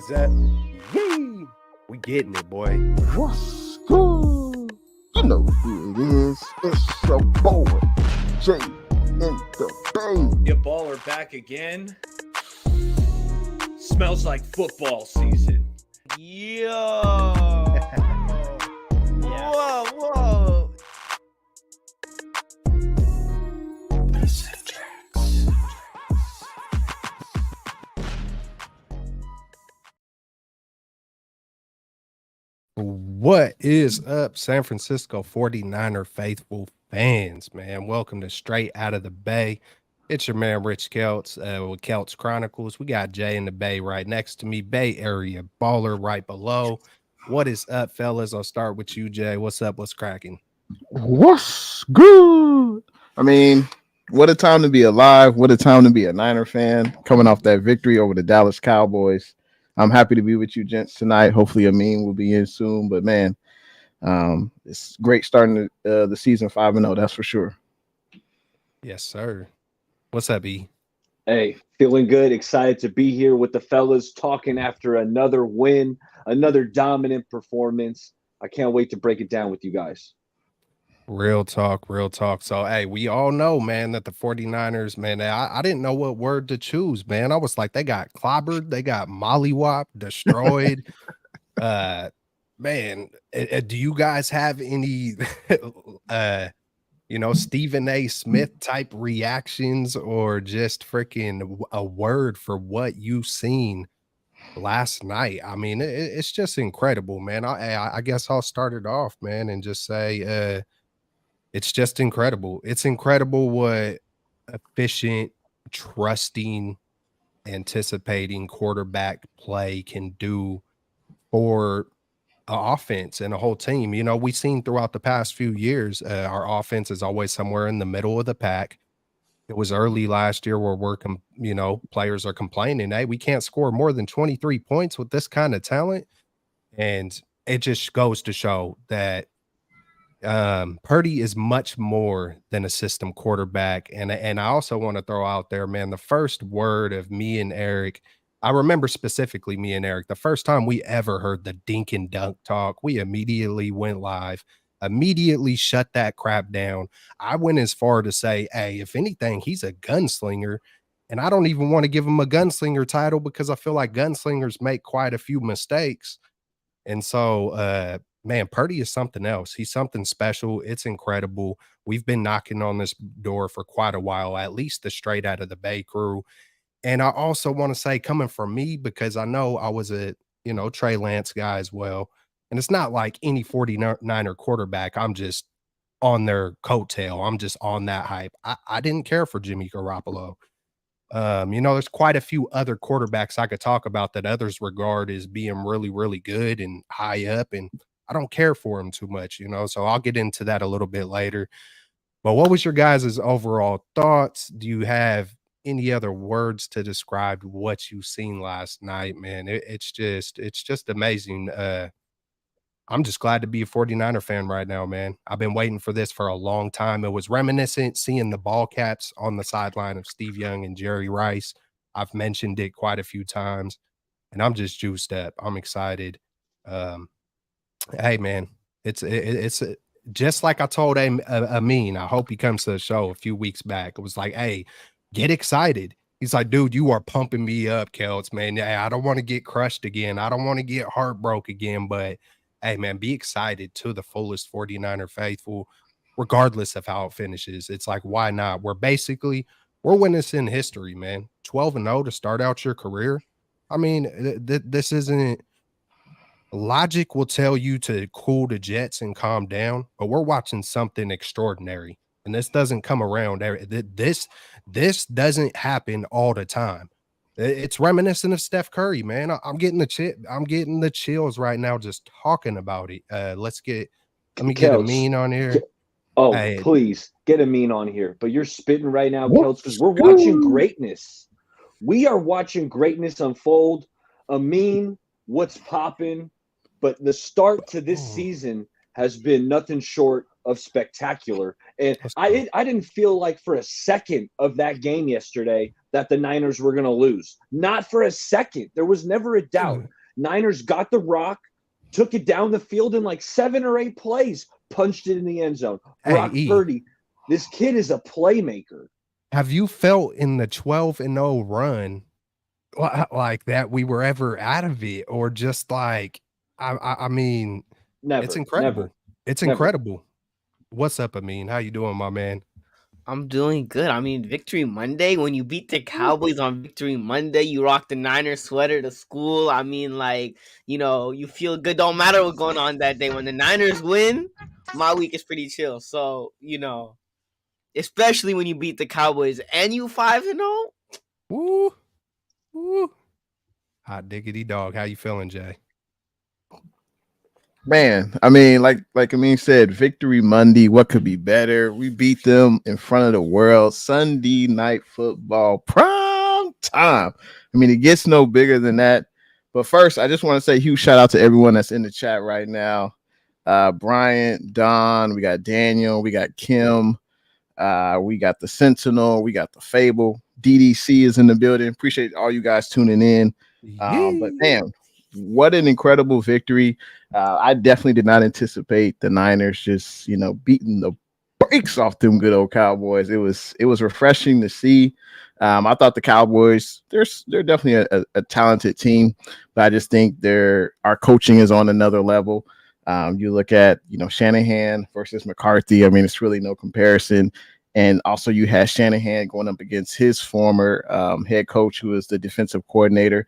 is up? Yee! We getting it, boy. What's good? You know who it is. It's your boy, Jay in the Bay. Your baller back again. Smells like football season. Yo. Whoa. What is up, San Francisco 49er faithful fans, man? Welcome to Straight Out of the Bay. It's your man, Rich Kelts, with Kelts Chronicles. We got Jay in the Bay right next to me, Bay Area baller right below. What is up, fellas? I'll start with you, Jay. What's up? What's cracking? What's good? I mean, what a time to be alive. What a time to be a Niner fan coming off that victory over the Dallas Cowboys. I'm happy to be with you gents tonight. Hopefully Amin will be in soon. But, man, it's great starting the season 5-0, that's for sure. Yes, sir. What's up, E? Hey, feeling good, excited to be here with the fellas, talking after another win, another dominant performance. I can't wait to break it down with you guys. Real talk. So, hey, we all know, man, that the 49ers, man, I didn't know what word to choose, man. I was like, they got clobbered, they got mollywopped, destroyed. Man, do you guys have any, Stephen A. Smith type reactions or just freaking a word for what you seen last night? I mean, it's just incredible, man. I guess I'll start it off, man, and just say, it's just incredible. It's incredible what efficient, trusting, anticipating quarterback play can do for an offense and a whole team. You know, we've seen throughout the past few years, our offense is always somewhere in the middle of the pack. It was early last year where players are complaining, hey, we can't score more than 23 points with this kind of talent. And it just goes to show that Purdy is much more than a system quarterback. And I also want to throw out there, man, the first word of me and Eric, I remember specifically me and Eric, the first time we ever heard the dink and dunk talk, we immediately went live, immediately shut that crap down. I went as far to say, hey, if anything, he's a gunslinger. And I don't even want to give him a gunslinger title because I feel like gunslingers make quite a few mistakes. And so, man, Purdy is something else. He's something special. It's incredible. We've been knocking on this door for quite a while, at least the Straight Out of the Bay crew. And I also want to say, coming from me, because I know I was a, Trey Lance guy as well. And it's not like any 49er quarterback. I'm just on their coattail. I'm just on that hype. I didn't care for Jimmy Garoppolo. There's quite a few other quarterbacks I could talk about that others regard as being really, really good and high up. And I don't care for them too much, so I'll get into that a little bit later. But what was your guys' overall thoughts? Do you have any other words to describe what you've seen last night, man? It's just amazing. I'm just glad to be a 49er fan right now, man. I've been waiting for this for a long time. It was reminiscent seeing the ball caps on the sideline of Steve Young and Jerry Rice. I've mentioned it quite a few times, and I'm just juiced up. I'm excited. Hey, man, it's just like I told Amin. I hope he comes to the show a few weeks back. It was like, hey, get excited. He's like, dude, you are pumping me up, Kelts, man. Yeah, I don't want to get crushed again. I don't want to get heartbroken again, but hey, man, be excited to the fullest 49er faithful, regardless of how it finishes. It's like, why not? We're witnessing history, man. 12-0 to start out your career. I mean, this isn't – logic will tell you to cool the jets and calm down, but we're watching something extraordinary, and this doesn't come around. This doesn't happen all the time. It's reminiscent of Steph Curry, man. I'm getting the chills right now just talking about it. Let me get Amin on here. Oh, hey, please get Amin on here. But you're spitting right now, Kelts, because we're watching greatness. We are watching greatness unfold. Amin, what's popping? But the start to this season has been nothing short of spectacular. And I didn't feel like for a second of that game yesterday that the Niners were going to lose. Not for a second. There was never a doubt. Niners got the rock, took it down the field in like 7 or 8 plays, punched it in the end zone. Brock Hey, Purdy, this kid is a playmaker. have you felt in the 12-0 run like that we were ever out of it, or just like I mean, Never. it's incredible. Never. It's Never. incredible. What's up, Amin? How you doing, my man? I'm doing good. I mean, Victory Monday, when you beat the Cowboys on Victory Monday, you rock the Niners sweater to school. I mean, like, you feel good. Don't matter what's going on that day. When the Niners win, my week is pretty chill. So, especially when you beat the Cowboys and you 5-0. Woo, woo. Hot diggity dog. How you feeling, Jay? Man, I mean, like Amin said, Victory Monday. What could be better? We beat them in front of the world. Sunday night football, prime time. I mean, it gets no bigger than that. But first, I just want to say a huge shout out to everyone that's in the chat right now. Bryant, Don, we got Daniel, we got Kim, we got the Sentinel, we got the Fable. DDC is in the building. Appreciate all you guys tuning in. But man, what an incredible victory. I definitely did not anticipate the Niners just, beating the brakes off them good old Cowboys. It was refreshing to see. I thought the Cowboys, they're definitely a talented team, but I just think our coaching is on another level. You look at, Shanahan versus McCarthy. I mean, it's really no comparison. And also you had Shanahan going up against his former head coach, who is the defensive coordinator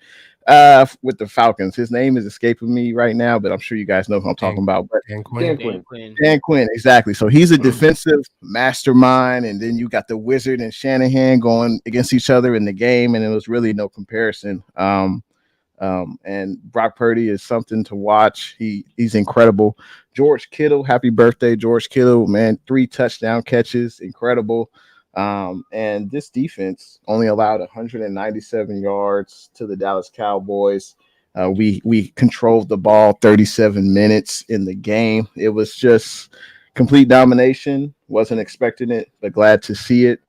with the Falcons. His name is escaping me right now, but I'm sure you guys know who I'm talking about. But Dan Quinn. Dan Quinn, exactly. So he's a defensive mastermind, and then you got the Wizard and Shanahan going against each other in the game, and it was really no comparison. And Brock Purdy is something to watch. He's incredible. George Kittle, happy birthday, George Kittle, man. 3 touchdown catches, incredible. And this defense only allowed 197 yards to the Dallas Cowboys. We controlled the ball 37 minutes in the game. It was just complete domination. Wasn't expecting it, but glad to see it.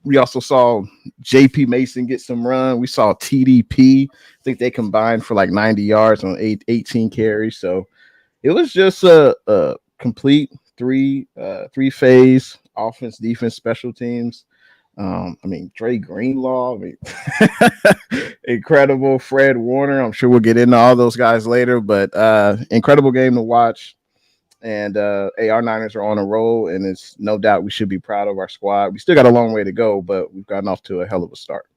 We also saw JP Mason get some run. We saw TDP. I think they combined for like 90 yards on 18 carries. So it was just a complete three-phase offense, defense, special teams. I mean, Dre Greenlaw, incredible. Fred Warner. I'm sure we'll get into all those guys later, but incredible game to watch. And our Niners are on a roll, and it's no doubt we should be proud of our squad. We still got a long way to go, but we've gotten off to a hell of a start.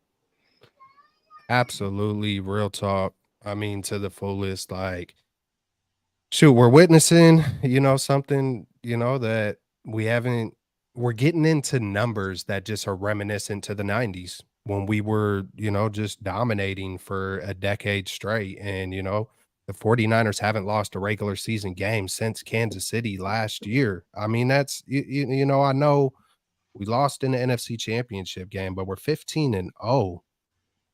Absolutely, real talk. I mean, to the fullest. Like, shoot, we're witnessing, something, that we're getting into numbers that just are reminiscent to the 90s when we were, just dominating for a decade straight. And, the 49ers haven't lost a regular season game since Kansas City last year. I mean, that's, I know we lost in the NFC Championship game, but we're 15-0.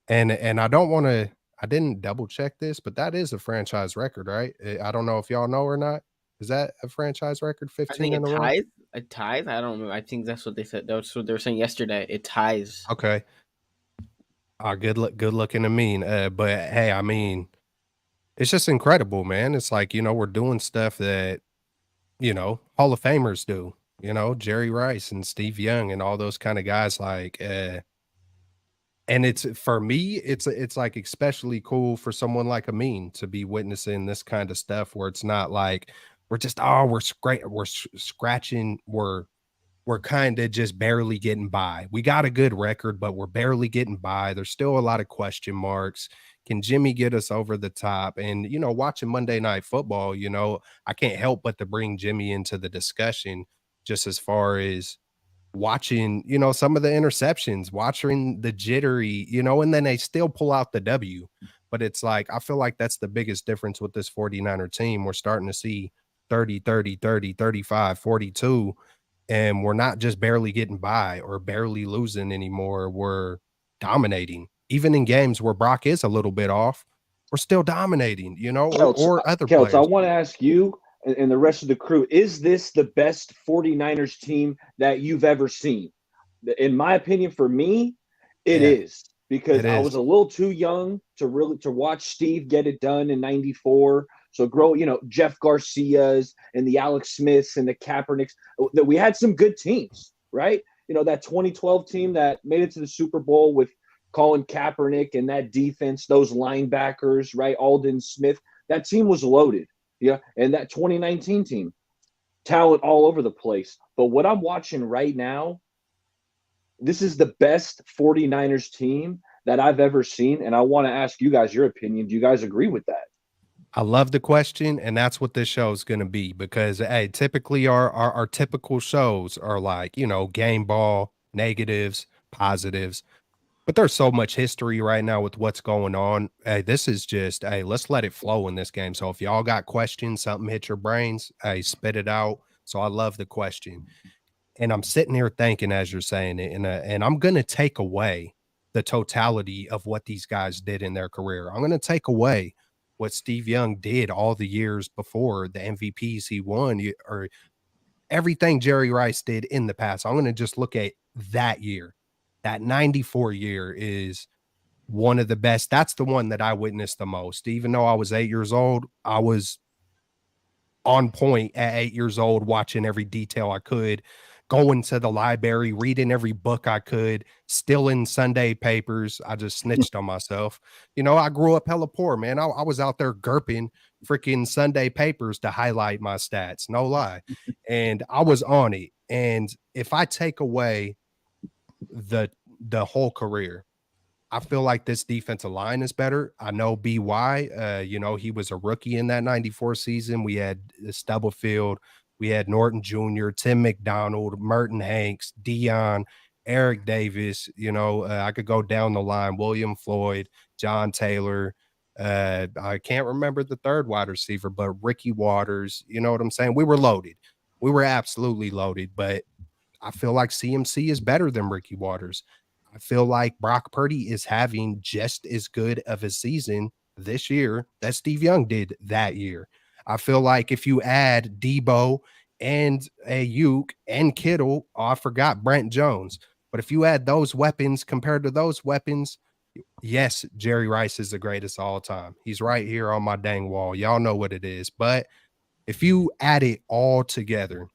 And I didn't double check this, but that is a franchise record, right? I don't know if y'all know or not. Is that a franchise record? 15 I think in a row? It ties. I don't remember. I think that's what they said. That's what they were saying yesterday. It ties. Okay. Good looking to mean. But hey, I mean, it's just incredible, man. It's like, we're doing stuff that, Hall of Famers do, Jerry Rice and Steve Young and all those kind of guys. Like, and it's, for me, it's like especially cool for someone like Amin to be witnessing this kind of stuff where it's not like we're just, we're scratching, we're kind of just barely getting by. We got a good record, but we're barely getting by. There's still a lot of question marks. Can Jimmy get us over the top? And, watching Monday Night Football, I can't help but to bring Jimmy into the discussion, just as far as watching, some of the interceptions, watching the jittery, and then they still pull out the W. But it's like, I feel like that's the biggest difference with this 49er team. We're starting to see 30, 30, 30, 35, 42. And we're not just barely getting by or barely losing anymore. We're dominating. Even in games where Brock is a little bit off, we're still dominating, or other players. I want to ask you and the rest of the crew, is this the best 49ers team that you've ever seen? In my opinion, for me, it is. because It I is. was a little too young to watch Steve get it done in '94. So Jeff Garcia's and the Alex Smiths and the Kaepernicks. That we had some good teams, right? That 2012 team that made it to the Super Bowl with Colin Kaepernick and that defense, those linebackers, right? Aldon Smith. That team was loaded. Yeah. And that 2019 team, talent all over the place. But what I'm watching right now, this is the best 49ers team that I've ever seen. And I want to ask you guys your opinion. Do you guys agree with that? I love the question, and that's what this show is going to be because, hey, typically our typical shows are like, game ball, negatives, positives. But there's so much history right now with what's going on. Hey, this is just, hey, let's let it flow in this game. So if y'all got questions, something hit your brains, hey, spit it out. So I love the question. And I'm sitting here thinking as you're saying it, and I'm going to take away the totality of what these guys did in their career. I'm going to take away what Steve Young did all the years before, the MVPs he won, or everything Jerry Rice did in the past. I'm going to just look at that year. That 94 year is one of the best. That's the one that I witnessed the most. Even though I was 8 years old, I was on point at 8 years old, watching every detail I could, going to the library, reading every book I could, stealing Sunday papers. I just snitched on myself. I grew up hella poor, man. I was out there gurping freaking Sunday papers to highlight my stats. No lie. And I was on it. And if I take away the whole career, I feel like this defensive line is better. I know BY, he was a rookie in that 94 season. We had Stubblefield, we had Norton Jr., Tim McDonald, Merton Hanks, Dion, Eric Davis. I could go down the line, William Floyd, John Taylor. I can't remember the third wide receiver, but Ricky Waters. You know what I'm saying? We were loaded. We were absolutely loaded, but I feel like CMC is better than Ricky Waters. I feel like Brock Purdy is having just as good of a season this year that Steve Young did that year. I feel like if you add Debo and Ayuk and Kittle, I forgot Brent Jones, but if you add those weapons compared to those weapons, yes, Jerry Rice is the greatest of all time. He's right here on my dang wall. Y'all know what it is. But if you add it all together,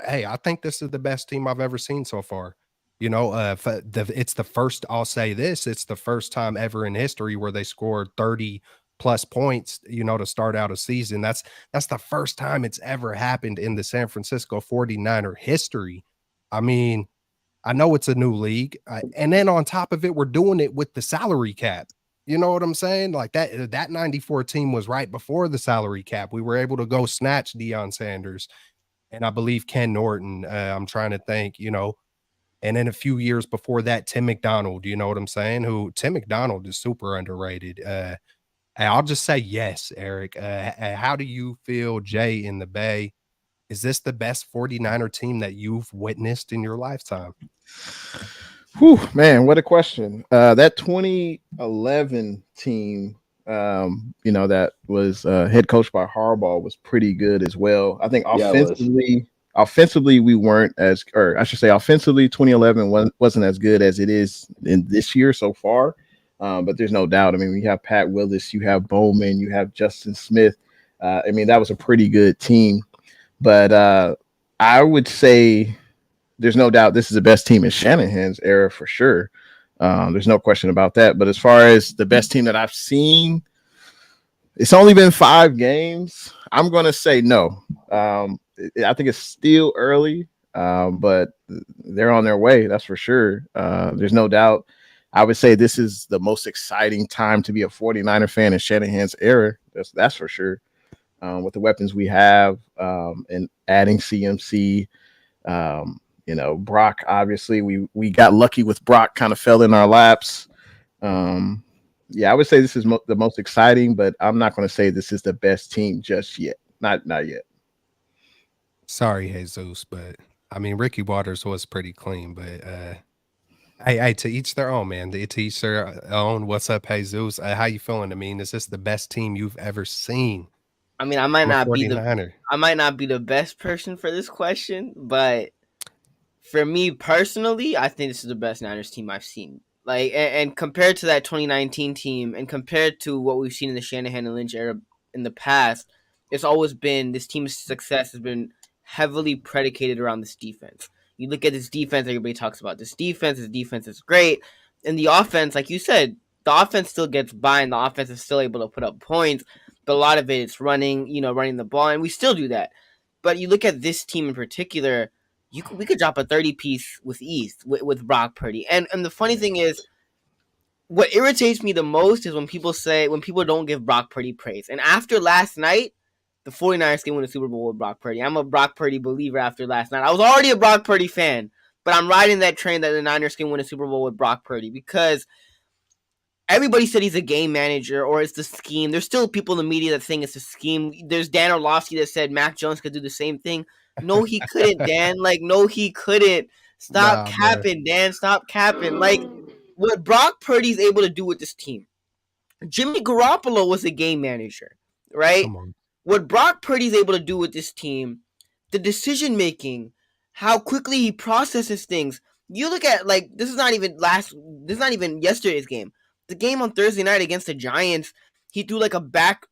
hey, I think this is the best team I've ever seen so far. It's the first, I'll say this, it's the first time ever in history where they scored 30 plus points, to start out a season. That's the first time it's ever happened in the San Francisco 49er history. I mean, I know it's a new league. And then on top of it, we're doing it with the salary cap. You know what I'm saying? Like that 94 team was right before the salary cap. We were able to go snatch Deion Sanders and I believe Ken Norton. I'm trying to think, and then a few years before that, Tim McDonald, you know what I'm saying? Tim McDonald is super underrated. I'll just say yes, Eric. How do you feel, Jay, in the Bay? Is this the best 49er team that you've witnessed in your lifetime? Whew, man, what a question. That 2011 team, that was head coached by Harbaugh was pretty good as well. I think offensively, we weren't offensively, 2011 wasn't as good as it is in this year so far. But there's no doubt. I mean, we have Pat Willis, you have Bowman, you have Justin Smith. That was a pretty good team. But I would say there's no doubt this is the best team in Shanahan's era for sure. There's no question about that. But as far as the best team that I've seen, it's only been 5 games. I'm going to say no. I think it's still early, but they're on their way. That's for sure. There's no doubt. I would say this is the most exciting time to be a 49er fan in Shanahan's era. That's for sure. With the weapons we have and adding CMC, Brock, obviously we got lucky with Brock, kind of fell in our laps. I would say this is the most exciting, but I'm not going to say this is the best team just yet. Not yet. Sorry, Jesus, but I mean, Ricky Waters was pretty clean, but hey, to each their own, man. To each their own. What's up, Jesus? How you feeling? I mean, is this the best team you've ever seen? I mean, I might not be 49er. I might not be the best person for this question, but for me personally, I think this is the best Niners team I've seen. Like, and compared to that 2019 team, and compared to what we've seen in the Shanahan and Lynch era in the past, it's always been this team's success has been heavily predicated around this defense. You look at this defense, everybody talks about this defense. This defense is great, and the offense, like you said, the offense still gets by, and the offense is still able to put up points. But a lot of it is running, running the ball, and we still do that. But you look at this team in particular, we could drop a 30 piece with ease with Brock Purdy. And the funny thing is, what irritates me the most is when people don't give Brock Purdy praise. And after last night, the 49ers can win the Super Bowl with Brock Purdy. I'm a Brock Purdy believer after last night. I was already a Brock Purdy fan, but I'm riding that train that the Niners can win a Super Bowl with Brock Purdy because everybody said he's a game manager or it's the scheme. There's still people in the media that think it's a scheme. There's Dan Orlovsky that said Mac Jones could do the same thing. No, he couldn't, Dan. Like, no, he couldn't. Stop capping, Dan. Stop capping. Like, what Brock Purdy's able to do with this team. Jimmy Garoppolo was a game manager, right? What Brock Purdy's able to do with this team, the decision making, how quickly he processes things. You look at, like, this is not even yesterday's game. The game on Thursday night against the Giants, he threw like a back,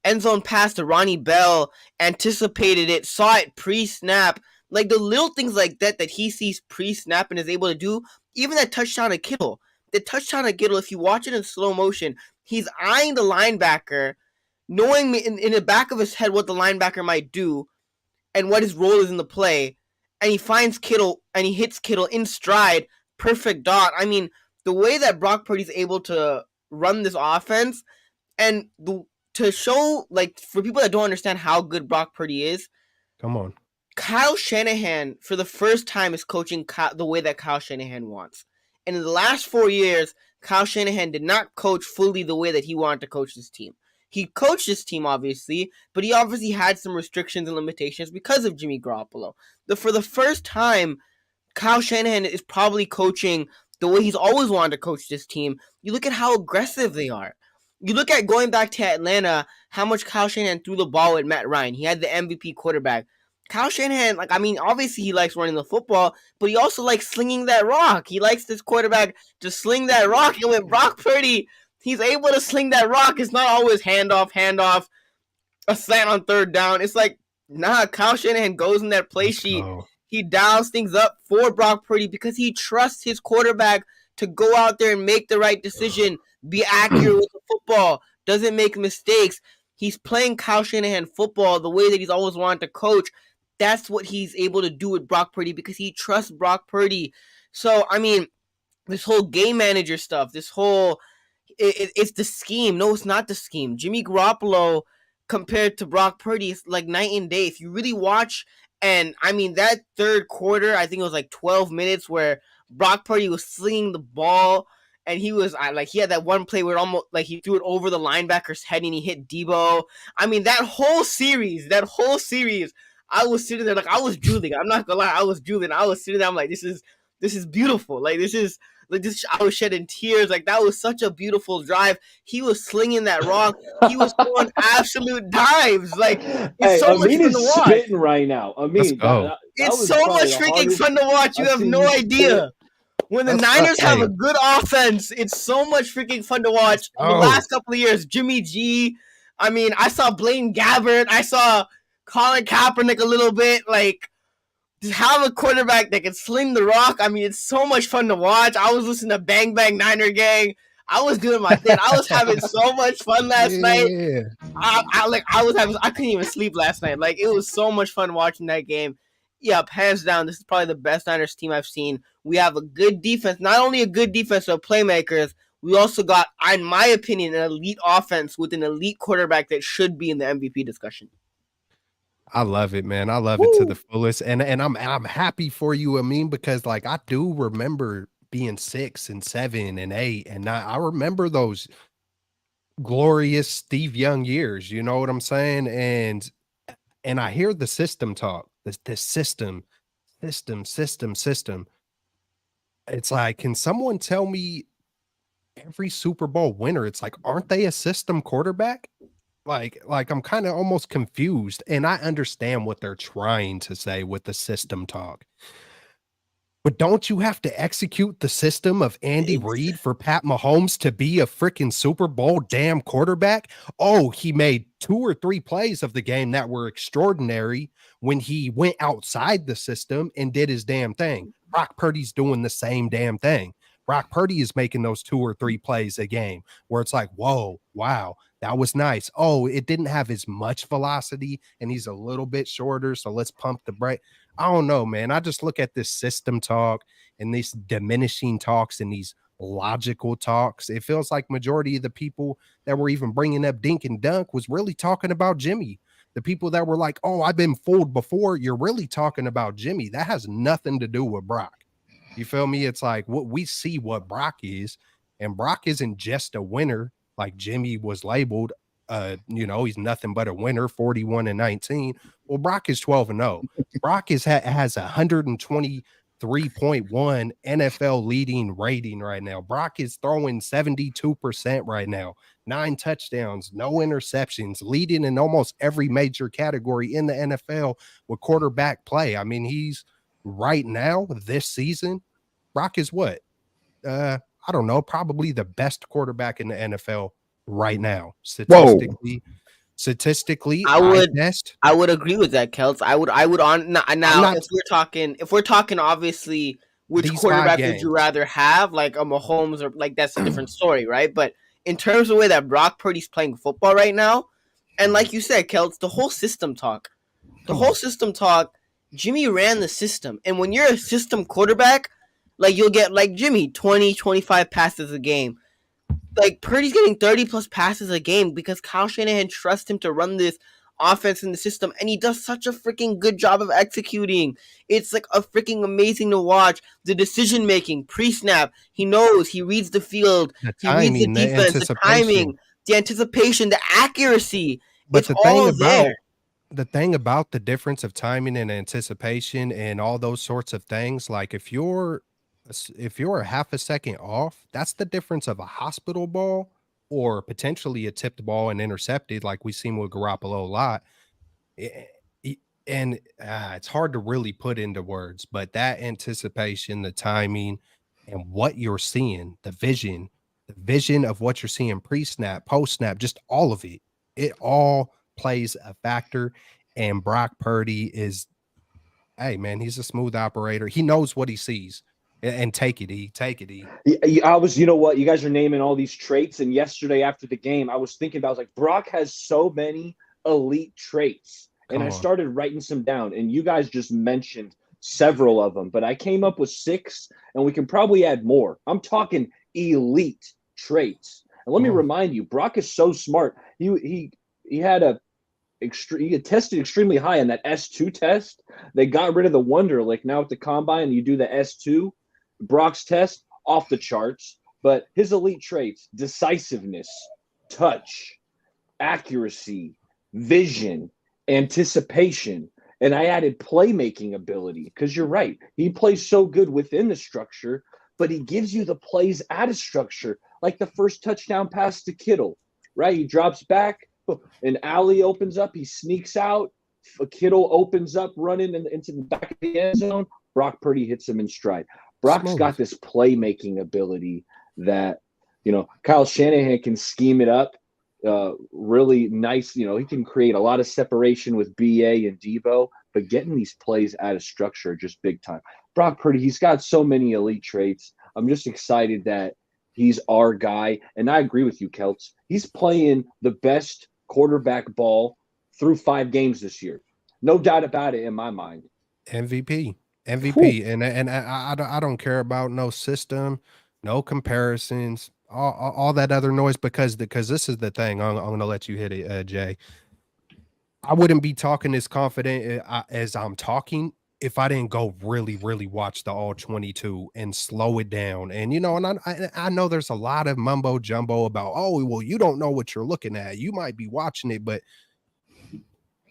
end zone pass to Ronnie Bell, anticipated it, saw it pre-snap. Like the little things like that he sees pre-snap and is able to do. Even that touchdown to Kittle. The touchdown to Kittle, if you watch it in slow motion, he's eyeing the linebacker, knowing in the back of his head what the linebacker might do and what his role is in the play. And he finds Kittle and he hits Kittle in stride. Perfect dot. I mean, the way that Brock Purdy's able to run this offense and to show, like, for people that don't understand how good Brock Purdy is. Come on. Kyle Shanahan, for the first time, is coaching the way that Kyle Shanahan wants. And in the last 4 years, Kyle Shanahan did not coach fully the way that he wanted to coach this team. He coached this team, obviously, but he obviously had some restrictions and limitations because of Jimmy Garoppolo. For the first time, Kyle Shanahan is probably coaching the way he's always wanted to coach this team. You look at how aggressive they are. You look at going back to Atlanta, how much Kyle Shanahan threw the ball at Matt Ryan. He had the MVP quarterback. Kyle Shanahan, obviously he likes running the football, but he also likes slinging that rock. He likes this quarterback to sling that rock. And with Brock Purdy, he's able to sling that rock. It's not always handoff, a slant on third down. It's like, nah, Kyle Shanahan goes in that play sheet. He dials things up for Brock Purdy because he trusts his quarterback to go out there and make the right decision, be accurate with the football, doesn't make mistakes. He's playing Kyle Shanahan football the way that he's always wanted to coach. That's what he's able to do with Brock Purdy because he trusts Brock Purdy. So, I mean, this whole game manager stuff, it's the scheme. No, it's not the scheme. Jimmy Garoppolo compared to Brock Purdy is like night and day. If you really watch, and I mean, that third quarter, I think it was like 12 minutes where Brock Purdy was slinging the ball. And he had that one play where almost like he threw it over the linebacker's head and he hit Debo. I mean, that whole series, I was sitting there like I was drooling. I'm not gonna lie, I was drooling. I was sitting there, I'm like, this is beautiful. Like this, I was shedding tears. Like that was such a beautiful drive. He was slinging that rock. He was throwing absolute dives. Like it's so much fun to watch. Spitting right now. It's so much freaking fun to watch. You have no idea. When the Niners have a good offense, it's so much freaking fun to watch. The last couple of years, Jimmy G. I mean, I saw Blaine Gabbert. I saw Colin Kaepernick a little bit. Like, just have a quarterback that can sling the rock. I mean, it's so much fun to watch. I was listening to Bang Bang Niner Gang. I was doing my thing. I was having so much fun last night. I couldn't even sleep last night. Like, it was so much fun watching that game. Yep, hands down, this is probably the best Niners team I've seen. We have a good defense, not only a good defense of playmakers, we also got, in my opinion, an elite offense with an elite quarterback that should be in the MVP discussion. I love it, man. I love it to the fullest. And I'm happy for you, Amin, because like I do remember being 6 and 7 and 8 and 9. I remember those glorious Steve Young years, you know what I'm saying? And I hear the system talk. This system. It's like, can someone tell me every Super Bowl winner? It's like, aren't they a system quarterback? Like I'm kind of almost confused, and I understand what they're trying to say with the system talk. But don't you have to execute the system of Andy Reid for Pat Mahomes to be a freaking Super Bowl damn quarterback? Oh, he made 2 or 3 plays of the game that were extraordinary when he went outside the system and did his damn thing. Brock Purdy's doing the same damn thing. Brock Purdy is making those 2 or 3 plays a game where it's like, whoa, wow, that was nice. Oh, it didn't have as much velocity and he's a little bit shorter, so let's pump the brake. I don't know, man. I just look at this system talk and these diminishing talks and these logical talks. It feels like majority of the people that were even bringing up Dink and Dunk was really talking about Jimmy. The people that were like, oh, I've been fooled before, you're really talking about Jimmy. That has nothing to do with Brock. You feel me? It's like what we see what Brock is, and Brock isn't just a winner like Jimmy was labeled. He's nothing but a winner, 41-19. Well, Brock is 12-0. Brock has 123.1 NFL leading rating right now. Brock is throwing 72% right now, 9 touchdowns, no interceptions, leading in almost every major category in the NFL with quarterback play. I mean, he's right now this season. Brock is what? I don't know, probably the best quarterback in the NFL right now. Statistically, I would agree with that, Kelts. I would on now if we're talking obviously which quarterback would you rather have, like a Mahomes or like that's a different story, right? But in terms of the way that Brock Purdy's playing football right now, and like you said, Kelts, the whole system talk, Jimmy ran the system, and when you're a system quarterback, like you'll get like Jimmy 20-25 passes a game. Like Purdy's getting 30 plus passes a game because Kyle Shanahan trusts him to run this offense in the system, and he does such a freaking good job of executing. It's like a freaking amazing to watch. The decision making, pre-snap, he knows, he reads the field, he reads the defense, the timing, the anticipation, the accuracy. But it's all there. The thing about the difference of timing and anticipation and all those sorts of things, like if you're a half a second off, that's the difference of a hospital ball or potentially a tipped ball and intercepted, like we've seen with Garoppolo a lot. And it's hard to really put into words, but that anticipation, the timing, and what you're seeing, the vision of what you're seeing pre-snap, post-snap, just all of it, it all plays a factor. And Brock Purdy is, hey, man, he's a smooth operator. He knows what he sees. And take it, E. I was, you know what? You guys are naming all these traits. And yesterday after the game, I was thinking about, I was like, Brock has so many elite traits. And I started writing some down. And you guys just mentioned several of them. But I came up with 6, and we can probably add more. I'm talking elite traits. And let me remind you, Brock is so smart. He had he tested extremely high on that S2 test. They got rid of the Wonderlic. Now at the combine, you do the S2. Brock's test, off the charts, but his elite traits, decisiveness, touch, accuracy, vision, anticipation, and I added playmaking ability because you're right. He plays so good within the structure, but he gives you the plays out of structure, like the first touchdown pass to Kittle, right? He drops back, an alley opens up, he sneaks out, Kittle opens up running into the back of the end zone, Brock Purdy hits him in stride. Brock's got this playmaking ability that, Kyle Shanahan can scheme it up really nice. He can create a lot of separation with BA and Debo, but getting these plays out of structure are just big time. Brock Purdy, he's got so many elite traits. I'm just excited that he's our guy. And I agree with you, Kelts. He's playing the best quarterback ball through 5 games this year. No doubt about it in my mind. MVP. And I don't care about no system, no comparisons, all that other noise, because this is the thing. I'm going to let you hit it, Jay. I wouldn't be talking as confident as I'm talking if I didn't go really, really watch the all 22 and slow it down. And, and I know there's a lot of mumbo jumbo about, oh, well, you don't know what you're looking at. You might be watching it, but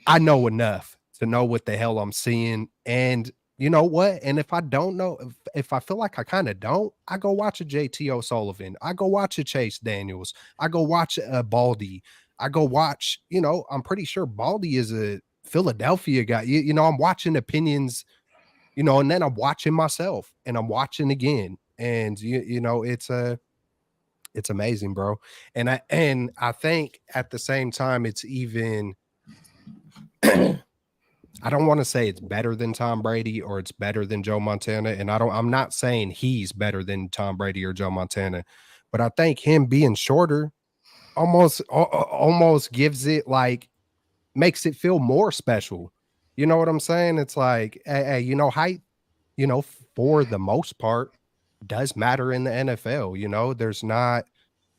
I know enough to know what the hell I'm seeing. And you know what? And if I don't know, if I feel like I kind of don't, I go watch a JT O'Sullivan. I go watch a Chase Daniels. I go watch a Baldy. I go watch, I'm pretty sure Baldy is a Philadelphia guy. I'm watching opinions and then I'm watching myself and I'm watching again. And it's amazing, bro. And I think at the same time, it's even I don't want to say it's better than Tom Brady or it's better than Joe Montana. And I'm not saying he's better than Tom Brady or Joe Montana, but I think him being shorter almost gives it like makes it feel more special. You know what I'm saying? It's like, hey, height, for the most part does matter in the NFL.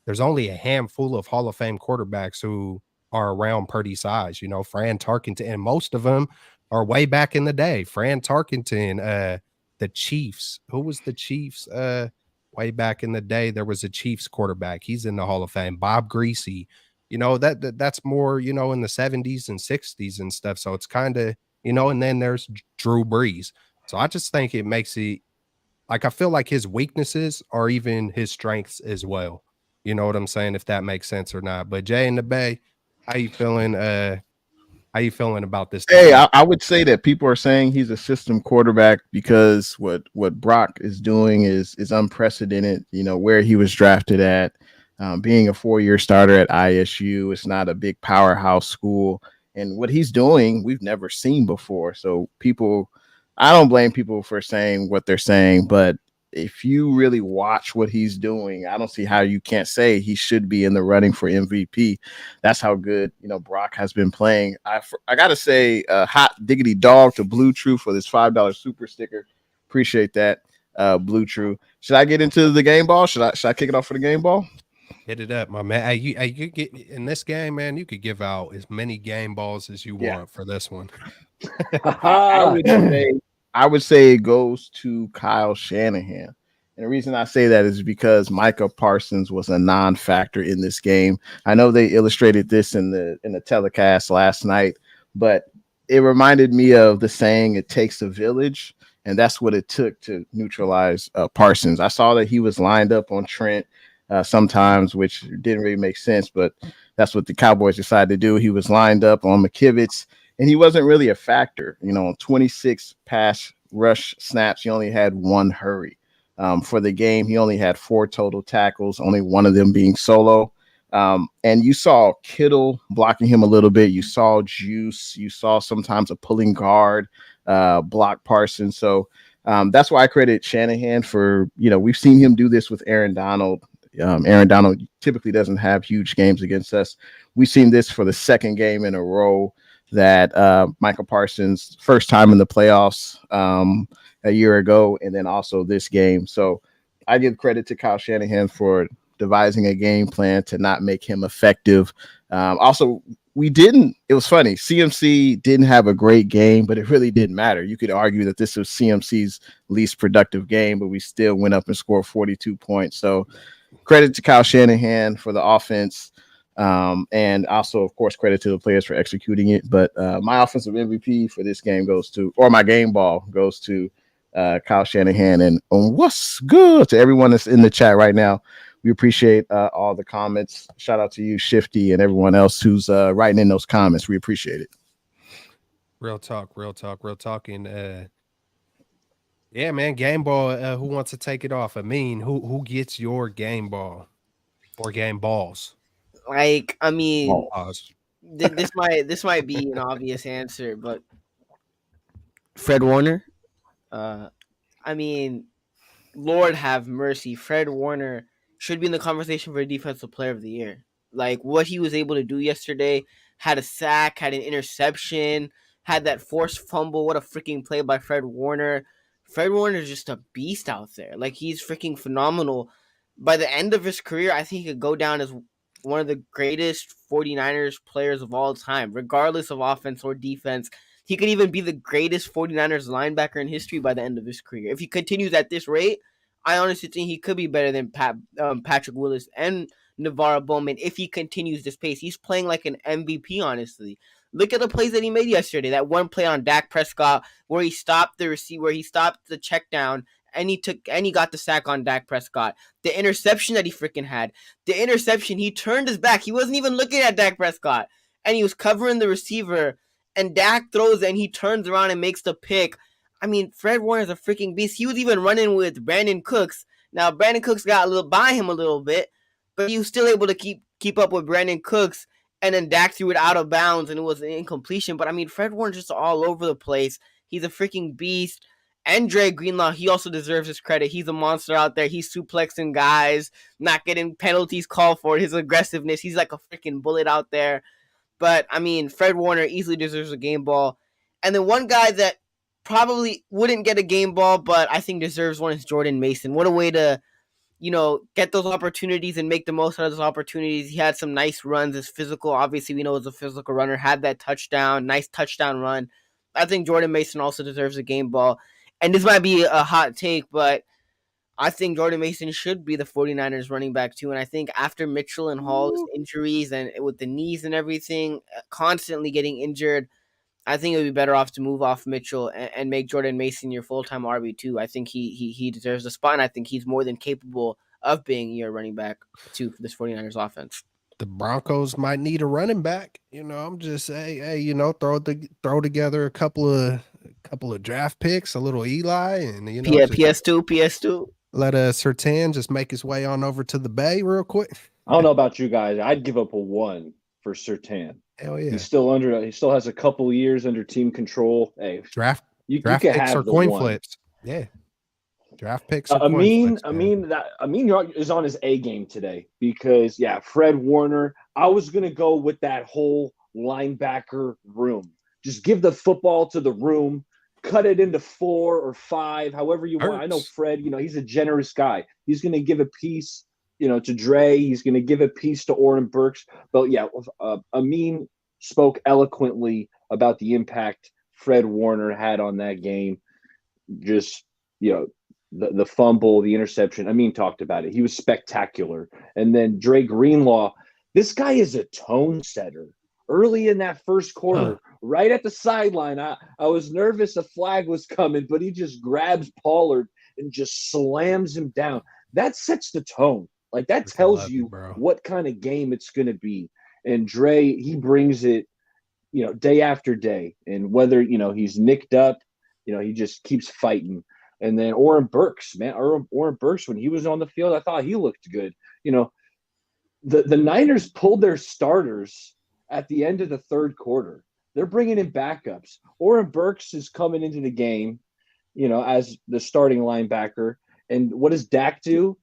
There's only a handful of Hall of Fame quarterbacks who are around Purdy size, Fran Tarkenton, and most of them are way back in the day. Fran Tarkenton, the Chiefs. Who was the Chiefs? Way back in the day, there was a Chiefs quarterback. He's in the Hall of Fame. Bob Greasy. That's more, in the 70s and 60s and stuff. So it's kind of, and then there's Drew Brees. So I just think it makes it like I feel like his weaknesses are even his strengths as well. You know what I'm saying? If that makes sense or not. But Jay in the Bay, how you feeling? How you feeling about this? Hey, I would say that people are saying he's a system quarterback because what Brock is doing is unprecedented. Where he was drafted at, being a 4-year starter at ISU, it's not a big powerhouse school, and what he's doing we've never seen before. So I don't blame people for saying what they're saying, but if you really watch what he's doing, I don't see how you can't say he should be in the running for MVP. That's how good, Brock has been playing. I got to say, hot diggity dog to Blue True for this $5 super sticker. Appreciate that, Blue True. Should I get into the game ball? Should I kick it off for the game ball? Hit it up, my man. Hey, you get in this game, man. You could give out as many game balls as you want for this one. I would say it goes to Kyle Shanahan. And the reason I say that is because Micah Parsons was a non-factor in this game. I know they illustrated this in the telecast last night, but it reminded me of the saying, it takes a village. And that's what it took to neutralize Parsons. I saw that he was lined up on Trent sometimes, which didn't really make sense, but that's what the Cowboys decided to do. He was lined up on McKivitz, and he wasn't really a factor. On 26 pass rush snaps, he only had one hurry. For the game, he only had 4 total tackles, only one of them being solo. And you saw Kittle blocking him a little bit. You saw Juice. You saw sometimes a pulling guard block Parsons. So that's why I credit Shanahan for, we've seen him do this with Aaron Donald. Aaron Donald typically doesn't have huge games against us. We've seen this for the second game in a row that Michael Parsons, first time in the playoffs a year ago, and then also this game. So I give credit to Kyle Shanahan for devising a game plan to not make him effective. Also, it was funny. CMC didn't have a great game, but it really didn't matter. You could argue that this was CMC's least productive game, but we still went up and scored 42 points. So credit to Kyle Shanahan for the offense. And also, of course, credit to the players for executing it. But my offensive MVP for this game my game ball goes to Kyle Shanahan. And what's good to everyone that's in the chat right now. We appreciate all the comments. Shout out to you, Shifty, and everyone else who's writing in those comments. We appreciate it. Real talk. And yeah, man, game ball. Who wants to take it off? I mean, who gets your game ball or game balls? Like, I mean, this might be an obvious answer, but Fred Warner. I mean, Lord have mercy, Fred Warner should be in the conversation for Defensive Player of the Year. Like, what he was able to do yesterday, had a sack, had an interception, had that forced fumble. What a freaking play by Fred Warner. Fred Warner is just a beast out there. Like, he's freaking phenomenal. By the end of his career, I think he could go down as one of the greatest 49ers players of all time, regardless of offense or defense. He could even be the greatest 49ers linebacker in history by the end of his career. If he continues at this rate, I honestly think he could be better than Patrick Willis and Navarro Bowman if he continues this pace. He's playing like an MVP, honestly. Look at the plays that he made yesterday. That one play on Dak Prescott where he stopped the receiver, where he stopped the check down, and he got the sack on Dak Prescott. The interception that he freaking had. The interception, he turned his back. He wasn't even looking at Dak Prescott. And he was covering the receiver. And Dak throws and he turns around and makes the pick. I mean, Fred Warner's a freaking beast. He was even running with Brandon Cooks. Now, Brandon Cooks got a little by him a little bit, but he was still able to keep up with Brandon Cooks. And then Dak threw it out of bounds, and it was an incompletion. But I mean, Fred Warner's just all over the place. He's a freaking beast. And Dre Greenlaw, he also deserves his credit. He's a monster out there. He's suplexing guys, not getting penalties called for it. His aggressiveness, he's like a freaking bullet out there. But I mean, Fred Warner easily deserves a game ball. And then one guy that probably wouldn't get a game ball, but I think deserves one is Jordan Mason. What a way to, get those opportunities and make the most out of those opportunities. He had some nice runs. His physical, obviously, we know is a physical runner. Had that touchdown, nice touchdown run. I think Jordan Mason also deserves a game ball. And this might be a hot take, but I think Jordan Mason should be the 49ers running back too. And I think after Mitchell and Hall's injuries and with the knees and everything, constantly getting injured, I think it would be better off to move off Mitchell and make Jordan Mason your full-time RB2. I think he deserves a spot, and I think he's more than capable of being your running back too for this 49ers offense. The Broncos might need a running back. I'm just saying, throw together a couple of draft picks, a little Eli, and PS2. Let Surtain just make his way on over to the Bay real quick. I don't know about you guys. I'd give up a 1 for Surtain. Hell yeah. He still has a couple years under team control. Hey, draft you picks have or coin flips. Yeah. Draft picks. Amin is on his A game today because Fred Warner. I was gonna go with that whole linebacker room. Just give the football to the room, cut it into 4 or 5, however you want. I know Fred. He's a generous guy. He's gonna give a piece, to Dre. He's gonna give a piece to Oren Burks. But Amin spoke eloquently about the impact Fred Warner had on that game. Just the fumble, the interception. Amin talked about it. He was spectacular. And then Dre Greenlaw, this guy is a tone setter. Early in that first quarter, right at the sideline, I was nervous a flag was coming, but he just grabs Pollard and just slams him down. That sets the tone. Like, that tells you what kind of game it's going to be. And Dre, he brings it, day after day. And whether, he's nicked up, he just keeps fighting. And then Oren Burks, when he was on the field, I thought he looked good. The Niners pulled their starters at the end of the third quarter. They're bringing in backups. Oren Burks is coming into the game, as the starting linebacker. And what does Dak do?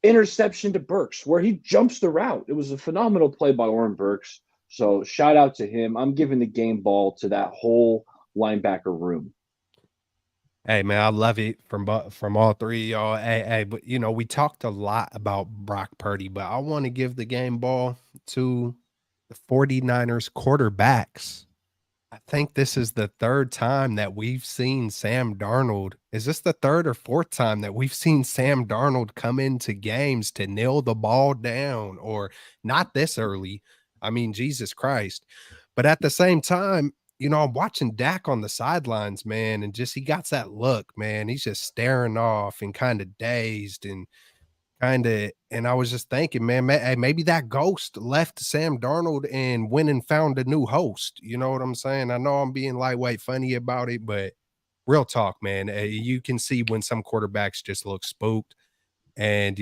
Interception to Burks, where he jumps the route. It was a phenomenal play by Oren Burks. So shout out to him. I'm giving the game ball to that whole linebacker room. Hey man, I love it from all three of y'all. Hey, but we talked a lot about Brock Purdy, but I want to give the game ball to the 49ers quarterbacks. I think this is the third time that we've seen Sam Darnold. Is this the third or fourth time that we've seen Sam Darnold come into games to nail the ball down, or not this early? I mean, Jesus Christ. But at the same time, I'm watching Dak on the sidelines, man, and just he got that look, man. He's just staring off and kind of dazed and I was just thinking, man, maybe that ghost left Sam Darnold and went and found a new host. You know what I'm saying? I know I'm being lightweight funny about it, but real talk, man. You can see when some quarterbacks just look spooked. And,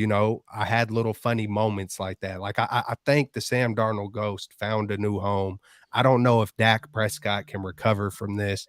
I had little funny moments like that. Like, I think the Sam Darnold ghost found a new home. I don't know if Dak Prescott can recover from this.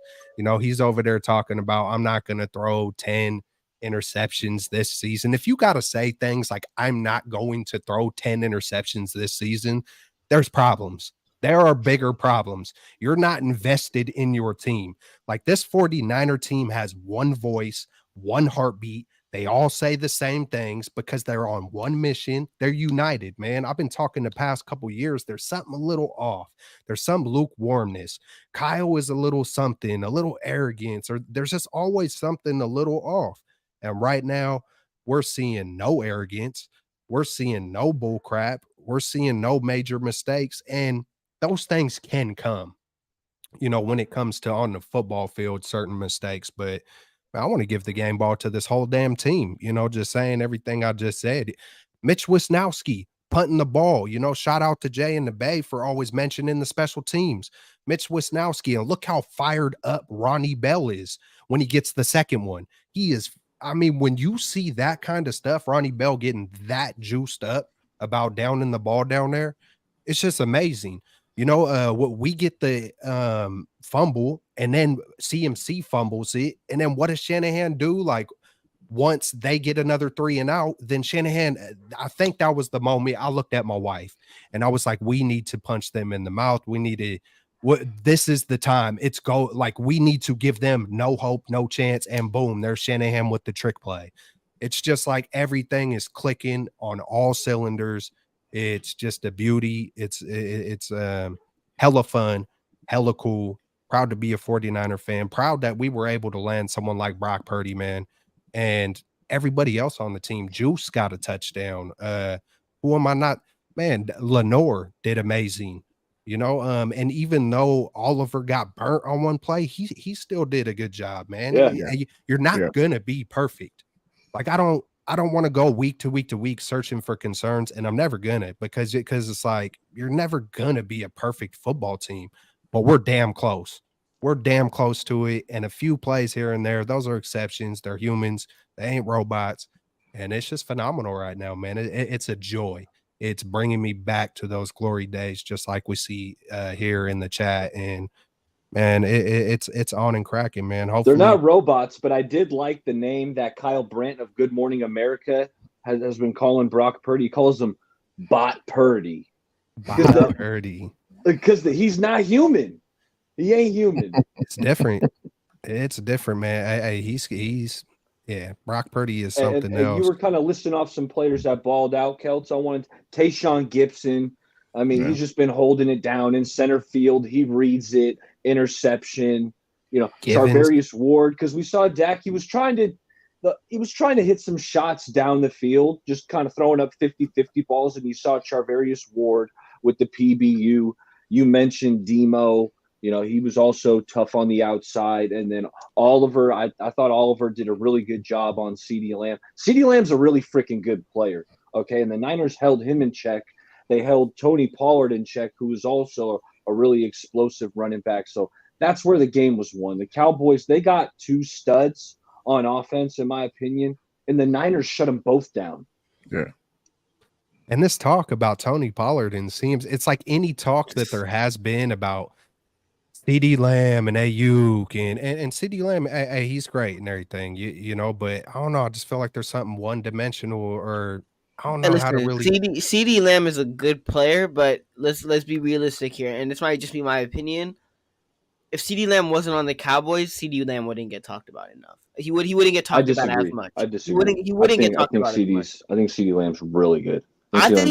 He's over there talking about, I'm not going to throw 10 interceptions this season. If you got to say things like, I'm not going to throw 10 interceptions this season, there's problems. There are bigger problems. You're not invested in your team. Like, this 49er team has one voice, one heartbeat. They all say the same things because they're on one mission. They're united, man. I've been talking the past couple years. There's something a little off. There's some lukewarmness. Kyle is a little something, a little arrogance, or there's just always something a little off. And right now, we're seeing no arrogance. We're seeing no bull crap. We're seeing no major mistakes. And those things can come, when it comes to on the football field, certain mistakes. But I want to give the game ball to this whole damn team, just saying everything I just said. Mitch Wisnowski punting the ball, shout out to Jay and the Bay for always mentioning the special teams. Mitch Wisnowski, and look how fired up Ronnie Bell is when he gets the second one. He is, I mean, when you see that kind of stuff, Ronnie Bell getting that juiced up about downing the ball down there, it's just amazing. You know, what we get the fumble, and then CMC fumbles it, and then what does Shanahan do? Like, once they get another 3 and out, then Shanahan, I think that was the moment I looked at my wife and I was like, we need to punch them in the mouth. We need to, this is the time. It's go, like, we need to give them no hope, no chance. And boom, there's Shanahan with the trick play. It's just like everything is clicking on all cylinders. It's just a beauty. It's hella fun, hella cool. Proud to be a 49er fan. Proud that we were able to land someone like Brock Purdy, man. And everybody else on the team. Juice got a touchdown. Who am I not? Man, Lenore did amazing. You know, and even though Oliver got burnt on one play, he still did a good job, man. Yeah. You're not gonna be perfect. Like, I don't want to go week to week searching for concerns, and I'm never gonna, because it's like you're never gonna be a perfect football team, but we're damn close. We're damn close to it, and a few plays here and there, those are exceptions. They're humans. They ain't robots, and it's just phenomenal right now, man. It's a joy. It's bringing me back to those glory days, just like we see here in the chat, and man, it's on and cracking, man. Hopefully, they're not robots, but I did like the name that Kyle Brandt of Good Morning America has been calling Brock Purdy. He calls him Bot Purdy. Bot Purdy, because he's not human. He ain't human. It's different. It's different, man. He's yeah. Brock Purdy is something else. You were kind of listing off some players that balled out, Celts. I wanted Tayshaun Gibson. I mean, he's just been holding it down in center field. He reads it, interception. You know, Charvarius Ward, because we saw Dak. He was trying to hit some shots down the field, just kind of throwing up 50-50 balls, and you saw Charvarius Ward with the PBU. You mentioned Demo. You know, he was also tough on the outside. And then Oliver, I thought Oliver did a really good job on CeeDee Lamb. CeeDee Lamb's a really freaking good player, okay? And the Niners held him in check. They held Tony Pollard in check, who was also a really explosive running back. So that's where the game was won. The Cowboys, they got 2 studs on offense, in my opinion, and the Niners shut them both down. Yeah. And this talk about Tony Pollard, and seems it's like any talk that there has been about CeeDee Lamb and Ayuk and CeeDee Lamb, hey, he's great and everything, you know, but I don't know. I just feel like there's something one-dimensional, or I don't know how to really. CeeDee Lamb is a good player, but let's be realistic here, and this might just be my opinion. If CeeDee Lamb wasn't on the Cowboys, CeeDee Lamb wouldn't get talked about enough. He wouldn't get talked about as much. I disagree. He wouldn't get talked about as much. I think CeeDee Lamb's really good. I think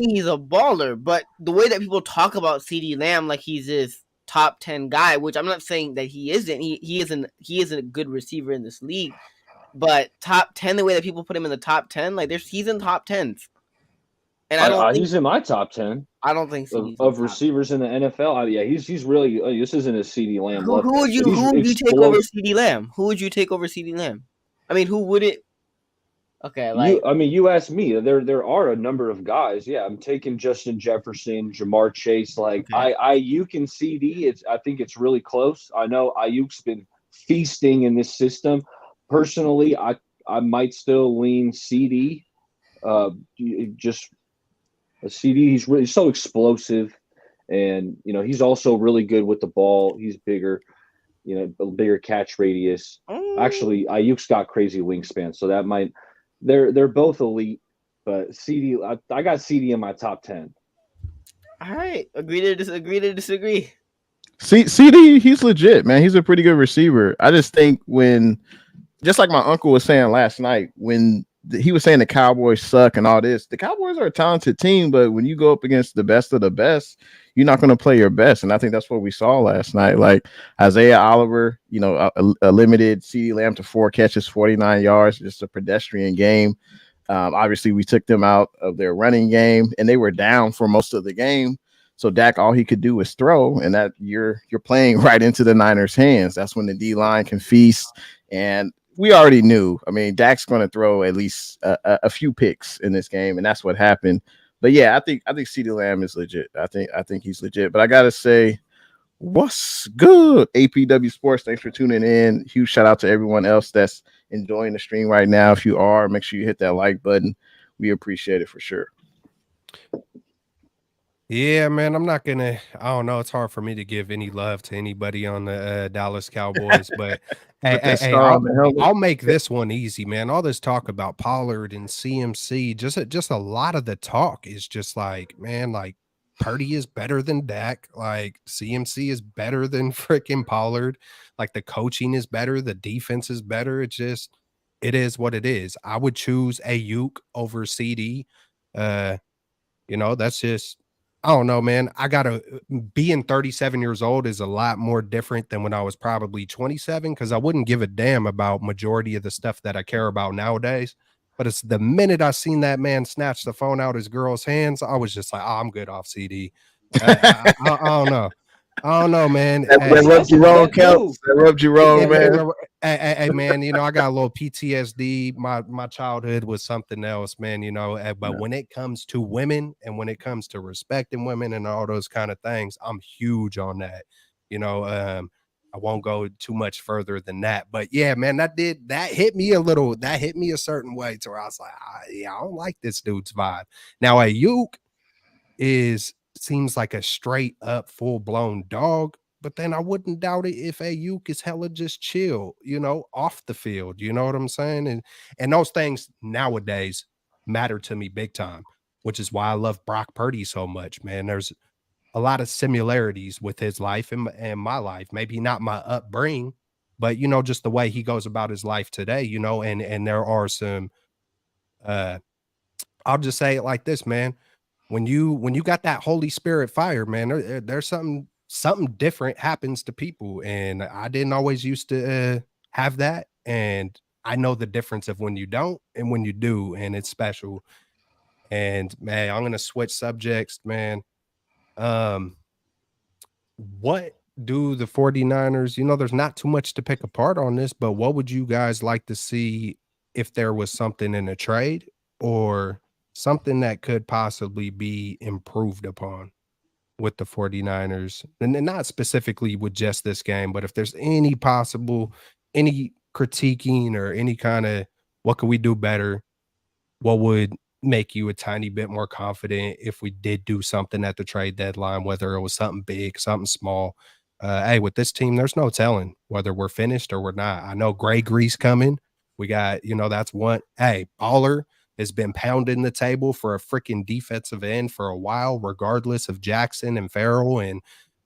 he's a baller, but the way that people talk about CeeDee Lamb like he's this top 10 guy, which I'm not saying that he isn't. He isn't a good receiver in this league, but top 10, the way that people put him in the top 10, like he's in top 10s. And I don't think he's in my top 10. I don't think so. Of receivers in the NFL. Yeah, he's really. This isn't a CeeDee Lamb. Who would you take over CeeDee Lamb? Who would you take over CeeDee Lamb? I mean, who would it? Okay, you asked me. There are a number of guys. Yeah, I'm taking Justin Jefferson, Jamar Chase. Like Ayuk and CD. I think it's really close. I know Ayuk's been feasting in this system. Personally, I might still lean CD. Just a CD. He's really so explosive, and you know he's also really good with the ball. He's bigger. You know, a bigger catch radius. Actually, Ayuk's got crazy wingspan, so that might. They're both elite, but CD. I got CD in my top 10. All right, agree to disagree. CD, he's legit, man. He's a pretty good receiver. I just think just like my uncle was saying last night, when he was saying the Cowboys suck and all this, the Cowboys are a talented team, but when you go up against the best of the best, you're not going to play your best. And I think that's what we saw last night. Like Isaiah Oliver, you know, a limited CeeDee Lamb to 4 catches, 49 yards, just a pedestrian game. Obviously, we took them out of their running game, and they were down for most of the game. So Dak, all he could do was throw, and that you're playing right into the Niners' hands. That's when the D-line can feast. And we already knew. I mean, Dak's going to throw at least a few picks in this game, and that's what happened. But yeah, I think CeeDee Lamb is legit. I think he's legit. But I gotta say, What's good? APW Sports, thanks for tuning in. Huge shout out to everyone else that's enjoying the stream right now. If you are, make sure you hit that like button. We appreciate it for sure. Yeah, man, I'm not gonna. I don't know. It's hard for me to give any love to anybody on the Dallas Cowboys, but hey, Put that hey, star on the helmet. I'll make this one easy, man. All this talk about Pollard and CMC, just a lot of the talk is just like, man, like Purdy is better than Dak, like CMC is better than freaking Pollard, like the coaching is better, the defense is better. It is what it is. I would choose Ayuk over CD. Uh, that's just I don't know, man. I gotta being 37 years old is a lot more different than when I was probably 27 because I wouldn't give a damn about majority of the stuff that I care about nowadays. But it's the minute I seen that man snatch the phone out his girl's hands, I was just like, oh, I'm good off CD. I don't know. I don't know, man. That rubbed you wrong, Kels. That rubbed you wrong, man. Hey, man, I got a little PTSD. My childhood was something else, man, but when it comes to women and when it comes to respecting women and all those kind of things, I'm huge on that. I won't go too much further than that. But yeah, man, that hit me a certain way to where I was like, I don't like this dude's vibe. Now, Ayuk seems like a straight up full blown dog, but then I wouldn't doubt it if Ayuk is hella just chill, off the field. You know what I'm saying? And those things nowadays matter to me big time, which is why I love Brock Purdy so much, man. There's a lot of similarities with his life and my life. Maybe not my upbringing, but just the way he goes about his life today, and there are some I'll just say it like this, man. When you got that Holy Spirit fire, man, there's something different happens to people, and I didn't always used to have that, and I know the difference of when you don't and when you do, and it's special. And man, I'm gonna switch subjects, man. Um, what do the 49ers, there's not too much to pick apart on this, but what would you guys like to see if there was something in a trade or something that could possibly be improved upon with the 49ers? And then not specifically with just this game, but if there's any critiquing or any kind of what could we do better? What would make you a tiny bit more confident if we did do something at the trade deadline, whether it was something big, something small? Hey, with this team, there's no telling whether we're finished or we're not. I know Gregory's coming. We got, that's one. Hey, Baller has been pounding the table for a freaking defensive end for a while, regardless of Jackson and Farrell and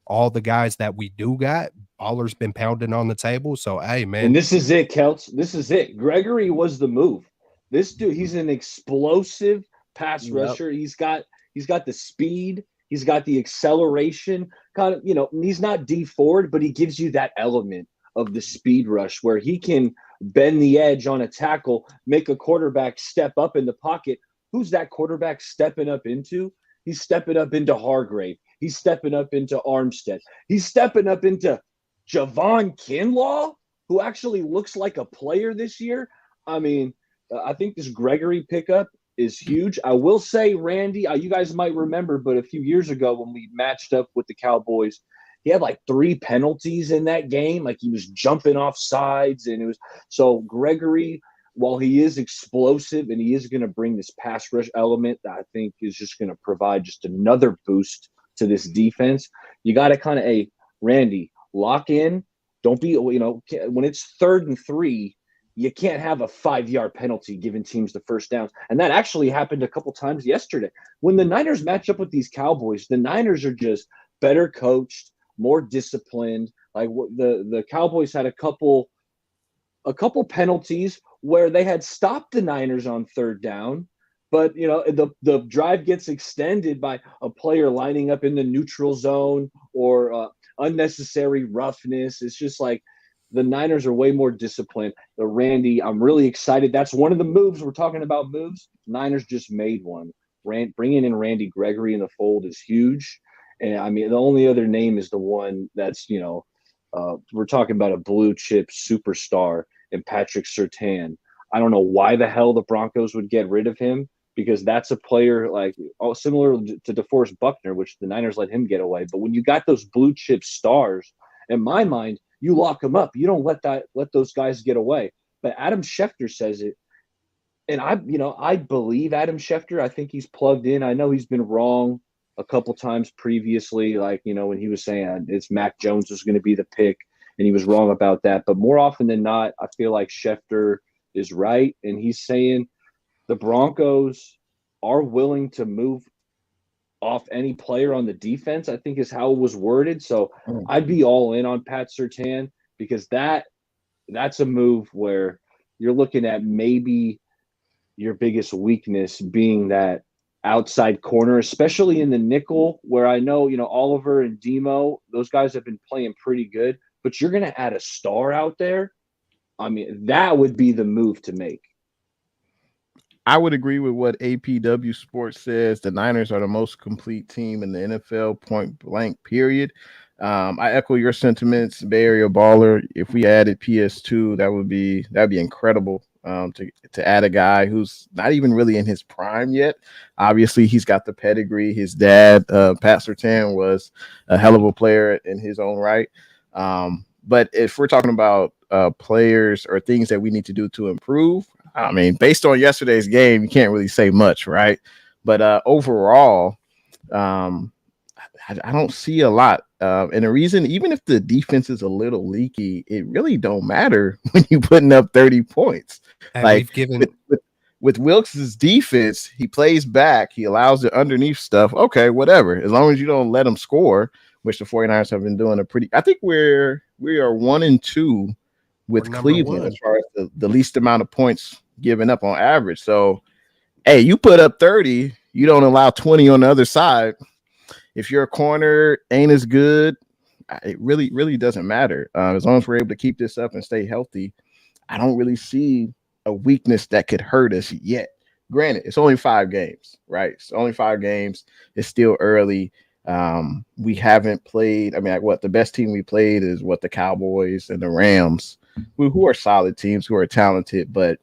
all the guys that we do got. Baller's been pounding on the table. So, hey, man. And this is it, Kelts. This is it. Gregory was the move. This dude, he's an explosive pass rusher. He's got the speed. He's got the acceleration. Kind of, he's not D Ford, but he gives you that element of the speed rush where he can bend the edge on a tackle, make a quarterback step up in the pocket. Who's that quarterback stepping up into? He's stepping up into Hargrave. He's stepping up into Armstead. He's stepping up into Javon Kinlaw, who actually looks like a player this year. I mean, I think this Gregory pickup is huge. I will say, Randy, you guys might remember, but a few years ago when we matched up with the Cowboys, he had like 3 penalties in that game. Like he was jumping off sides, and it was so Gregory, while he is explosive and he is going to bring this pass rush element that I think is just going to provide just another boost to this defense. You got to kind of, Randy, lock in. Don't be, when it's 3rd and 3, you can't have a 5-yard penalty giving teams the first downs. And that actually happened a couple times yesterday. When the Niners match up with these Cowboys, the Niners are just better coached, more disciplined. Like the Cowboys had a couple penalties where they had stopped the Niners on 3rd down, but the drive gets extended by a player lining up in the neutral zone or unnecessary roughness. It's just like the Niners are way more disciplined. Randy, I'm really excited. That's one of the moves. We're talking about moves. Niners just made one. Bringing in Randy Gregory in the fold is huge. And I mean, the only other name is the one that's, we're talking about a blue chip superstar in Patrick Surtain. I don't know why the hell the Broncos would get rid of him, because that's a player like similar to DeForest Buckner, which the Niners let him get away. But when you got those blue chip stars, in my mind, you lock them up. You don't let those guys get away. But Adam Schefter says it, and I believe Adam Schefter. I think he's plugged in. I know he's been wrong a couple times previously, like when he was saying it's Mac Jones was going to be the pick, and he was wrong about that. But more often than not, I feel like Schefter is right, and he's saying the Broncos are willing to move off any player on the defense, I think is how it was worded. So I'd be all in on Pat Surtain, because that's a move where you're looking at maybe your biggest weakness being that outside corner, especially in the nickel, where I know, Oliver and Demo, those guys have been playing pretty good, but you're going to add a star out there. I mean, that would be the move to make. I would agree with what APW Sports says. The Niners are the most complete team in the NFL, point blank, period. I echo your sentiments, Bay Area baller. If we added PS2, that'd be incredible. To add a guy who's not even really in his prime yet. Obviously, he's got the pedigree. His dad, Pat Surtain, was a hell of a player in his own right. But if we're talking about players or things that we need to do to improve, I mean, based on yesterday's game, you can't really say much, right? But overall, I don't see a lot. And the reason, even if the defense is a little leaky, it really don't matter when you're putting up 30 points. And like we've given with Wilkes' defense, he plays back, he allows the underneath stuff. Okay, whatever. As long as you don't let him score, which the 49ers have been doing I think we are 1-2 with Cleveland as far as the least amount of points given up on average. So, hey, you put up 30, you don't allow 20 on the other side. If your corner ain't as good, it really doesn't matter. As long as we're able to keep this up and stay healthy, I don't really see a weakness that could hurt us yet. Granted, it's only 5 games, right? It's only 5 games. It's still early. We haven't played. I mean, the best team we played is the Cowboys and the Rams, who are solid teams, who are talented, but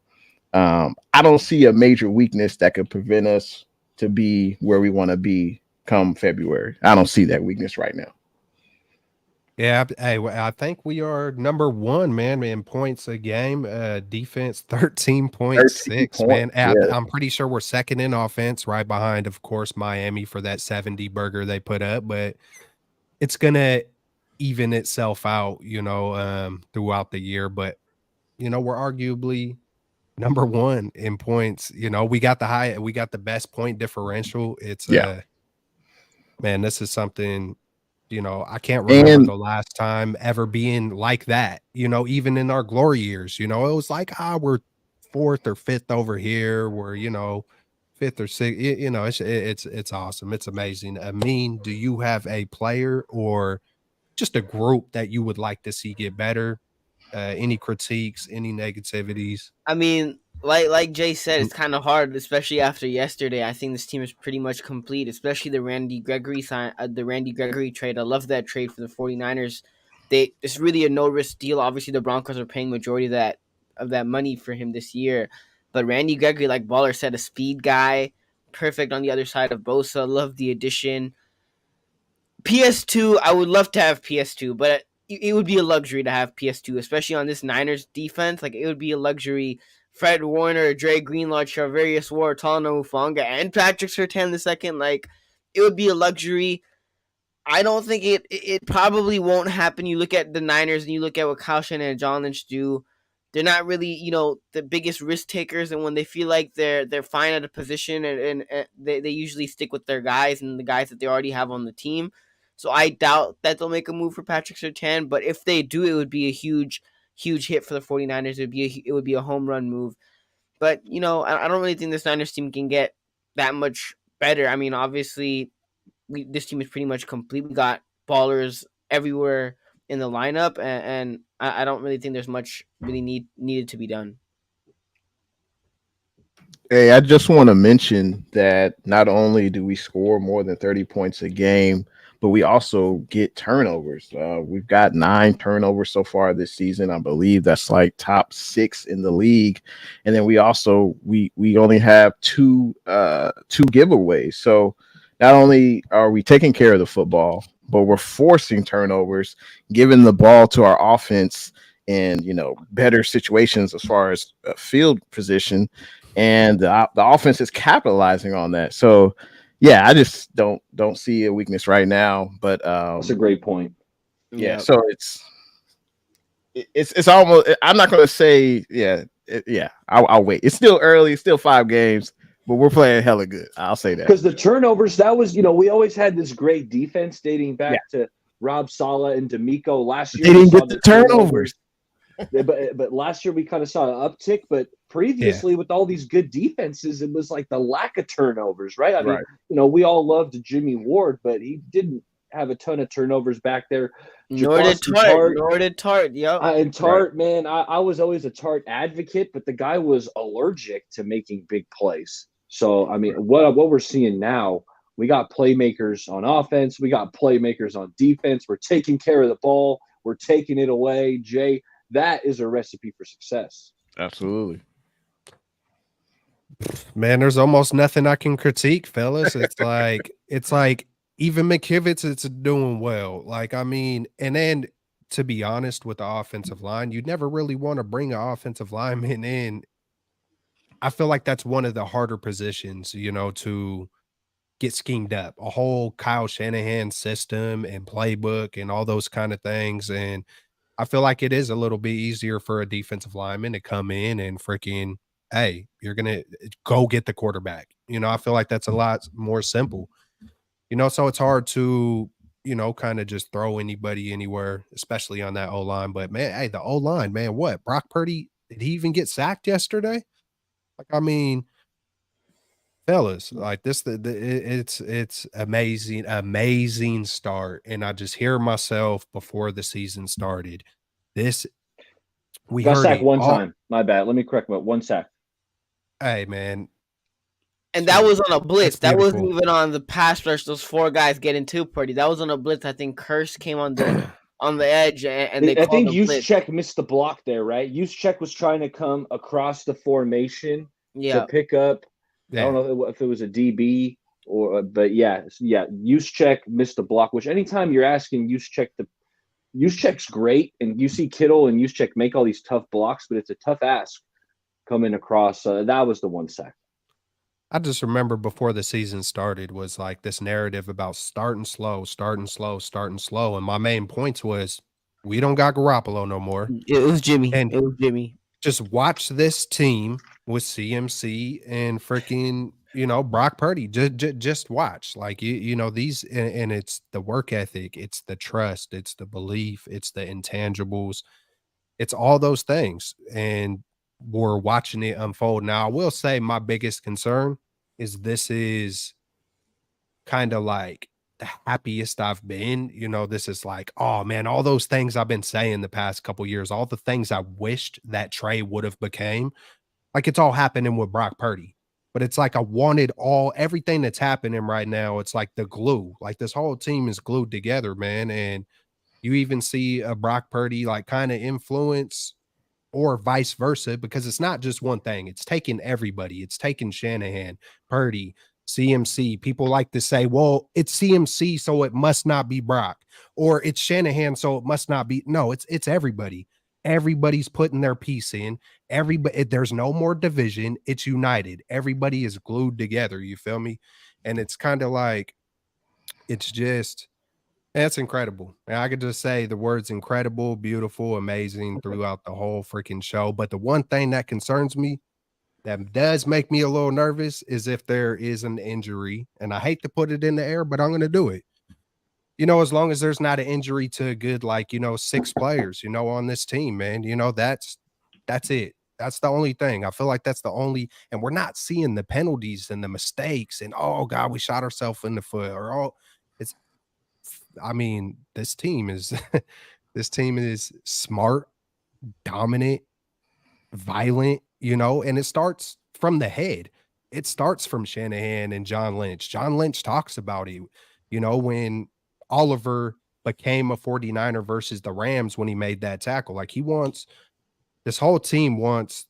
I don't see a major weakness that could prevent us to be where we want to be come February. I don't see that weakness right now. Yeah, I think we are number 1, man, in points a game. Defense 13.6, man. Yeah. I'm pretty sure we're second in offense, right behind, of course, Miami for that 70 burger they put up. But it's gonna even itself out, throughout the year. But we're arguably number 1 in points. We got the best point differential. It's man, this is something. I can't remember the last time ever being like that, even in our glory years, it was like, we're 4th or 5th over here. We're, 5th or 6th, it's awesome. It's amazing. Amin, do you have a player or just a group that you would like to see get better? Any critiques, any negativities? I mean, like Jay said, it's kind of hard, especially after yesterday. I think this team is pretty much complete, especially the Randy Gregory trade. I love that trade for the 49ers. It's really a no-risk deal. Obviously, the Broncos are paying majority of that money for him this year. But Randy Gregory, like Baller said, a speed guy, perfect on the other side of Bosa. Love the addition. PS2, I would love to have PS2, but it would be a luxury to have PS2, especially on this Niners defense. Like, it would be a luxury. Fred Warner, Dre Greenlaw, Charvarius Ward, Talanoa Hufanga, and Patrick Surtain II. Like, it would be a luxury. I don't think it probably won't happen. You look at the Niners and you look at what Kyle Shanahan and John Lynch do. They're not really, the biggest risk takers, and when they feel like they're fine at a position, and they usually stick with their guys and the guys that they already have on the team. So I doubt that they'll make a move for Patrick Surtain, but if they do, it would be a huge hit for the 49ers. It would be a home run move. But, I don't really think this Niners team can get that much better. I mean, obviously, this team is pretty much complete. We got ballers everywhere in the lineup, and I don't really think there's much really needed to be done. Hey, I just want to mention that not only do we score more than 30 points a game, but we also get turnovers. We've got 9 turnovers so far this season. I believe that's like top 6 in the league. And then we also we only have two giveaways. So not only are we taking care of the football, but we're forcing turnovers, giving the ball to our offense in better situations as far as field position, and the offense is capitalizing on that. So yeah, I just don't see a weakness right now. But That's a great point. yeah, so it's almost. I'm not going to say yeah. I'll wait. It's still early. It's still 5 games, but we're playing hella good. I'll say that because the turnovers. That was we always had this great defense dating back to Rob Saleh and D'Amico. Last year they didn't get the turnovers. But last year we kind of saw an uptick, but previously with all these good defenses, it was like the lack of turnovers, right? I mean, we all loved Jimmy Ward, but he didn't have a ton of turnovers back there. Nor did Tart. Yep. And Tart, man, I was always a Tart advocate, but the guy was allergic to making big plays. So I mean, what we're seeing now, we got playmakers on offense, we got playmakers on defense. We're taking care of the ball, we're taking it away, Jay. That is a recipe for success. Absolutely. Man, there's almost nothing I can critique, fellas. It's like even McKivitz, it's doing well. Like, I mean, and then to be honest with the offensive line, you'd never really want to bring an offensive lineman in. I feel like that's one of the harder positions, to get schemed up. A whole Kyle Shanahan system and playbook and all those kind of things. And I feel like it is a little bit easier for a defensive lineman to come in and freaking, hey, you're going to go get the quarterback. I feel like that's a lot more simple. So it's hard to, kind of just throw anybody anywhere, especially on that O-line. But, man, hey, the O-line, man, what? Brock Purdy, did he even get sacked yesterday? Like, I mean, fellas, like this, it's amazing start. And I just hear myself before the season started. We got heard sacked it one time. My bad. Let me correct me. One sack. Hey, man. And that was on a blitz. That wasn't even on the pass rush. Those 4 guys getting to Purdy. That was on a blitz. I think Curse came on the edge, and they. I think Juszczyk missed the block there, right? Juszczyk was trying to come across the formation to pick up. I don't know if it was a DB but Juszczyk missed the block. Which anytime you're asking Juszczyk's great, and you see Kittle and Juszczyk make all these tough blocks, but it's a tough ask coming across. That was the one sack. I just remember before the season started was like this narrative about starting slow. And my main points was we don't got Garoppolo no more. It was Jimmy. Just watch this team with CMC and freaking, Brock Purdy. Just watch. Like, these, and it's the work ethic, it's the trust, it's the belief, it's the intangibles. It's all those things. And we're watching it unfold. Now, I will say my biggest concern is this is kind of like the happiest I've been. This is like, oh man, all those things I've been saying the past couple years, all the things I wished that Trey would have became, like it's all happening with Brock Purdy. But it's like I wanted everything that's happening right now. It's like the glue. Like this whole team is glued together, man. And you even see a Brock Purdy like kind of influence or vice versa, because it's not just one thing. It's taking everybody. It's taking Shanahan, Purdy, CMC. People like to say, well, it's CMC, so it must not be Brock, or it's Shanahan, so it must not be. No, it's everybody. Everybody's putting their piece in. There's no more division. It's united. Everybody is glued together. You feel me? And it's kind of like, it's just, that's incredible. And I could just say the words incredible, beautiful, amazing throughout the whole freaking show. But the one thing that concerns me, that does make me a little nervous, is if there is an injury. And I hate to put it in the air, but I'm going to do it. As long as there's not an injury to a good, 6 players, on this team, man, that's it. That's the only thing. I feel like that's the only, and we're not seeing the penalties and the mistakes and, oh God, we shot ourselves in the foot, or this team is this team is smart, dominant, violent, and it starts from the head. It starts from Shanahan and John Lynch. John Lynch talks about it, when Oliver became a 49er versus the Rams when he made that tackle. Like this whole team wants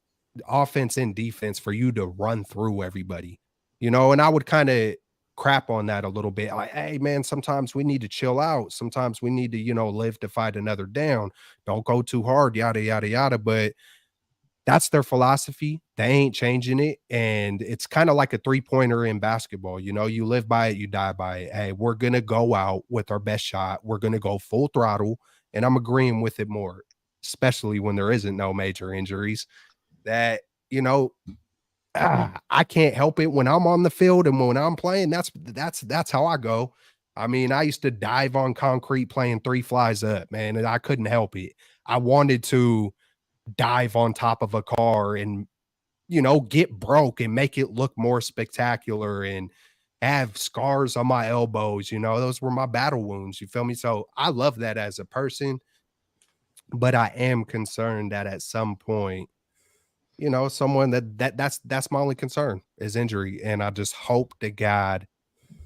offense and defense for you to run through everybody, and I would kind of crap on that a little bit. Like, hey man, sometimes we need to chill out. Sometimes we need to, live to fight another down. Don't go too hard, yada, yada, yada. But that's their philosophy. They ain't changing it. And it's kind of like a 3-pointer in basketball. You live by it, you die by it. Hey, we're going to go out with our best shot. We're going to go full throttle. And I'm agreeing with it more, especially when there isn't no major injuries that, I can't help it when I'm on the field and when I'm playing. That's how I go. I mean, I used to dive on concrete playing 3 flies up, man, and I couldn't help it. I wanted to dive on top of a car and get broke and make it look more spectacular and have scars on my elbows. Those were my battle wounds, you feel me? So I love that as a person, but I am concerned that at some point, someone that's my only concern is injury, and I just hope to God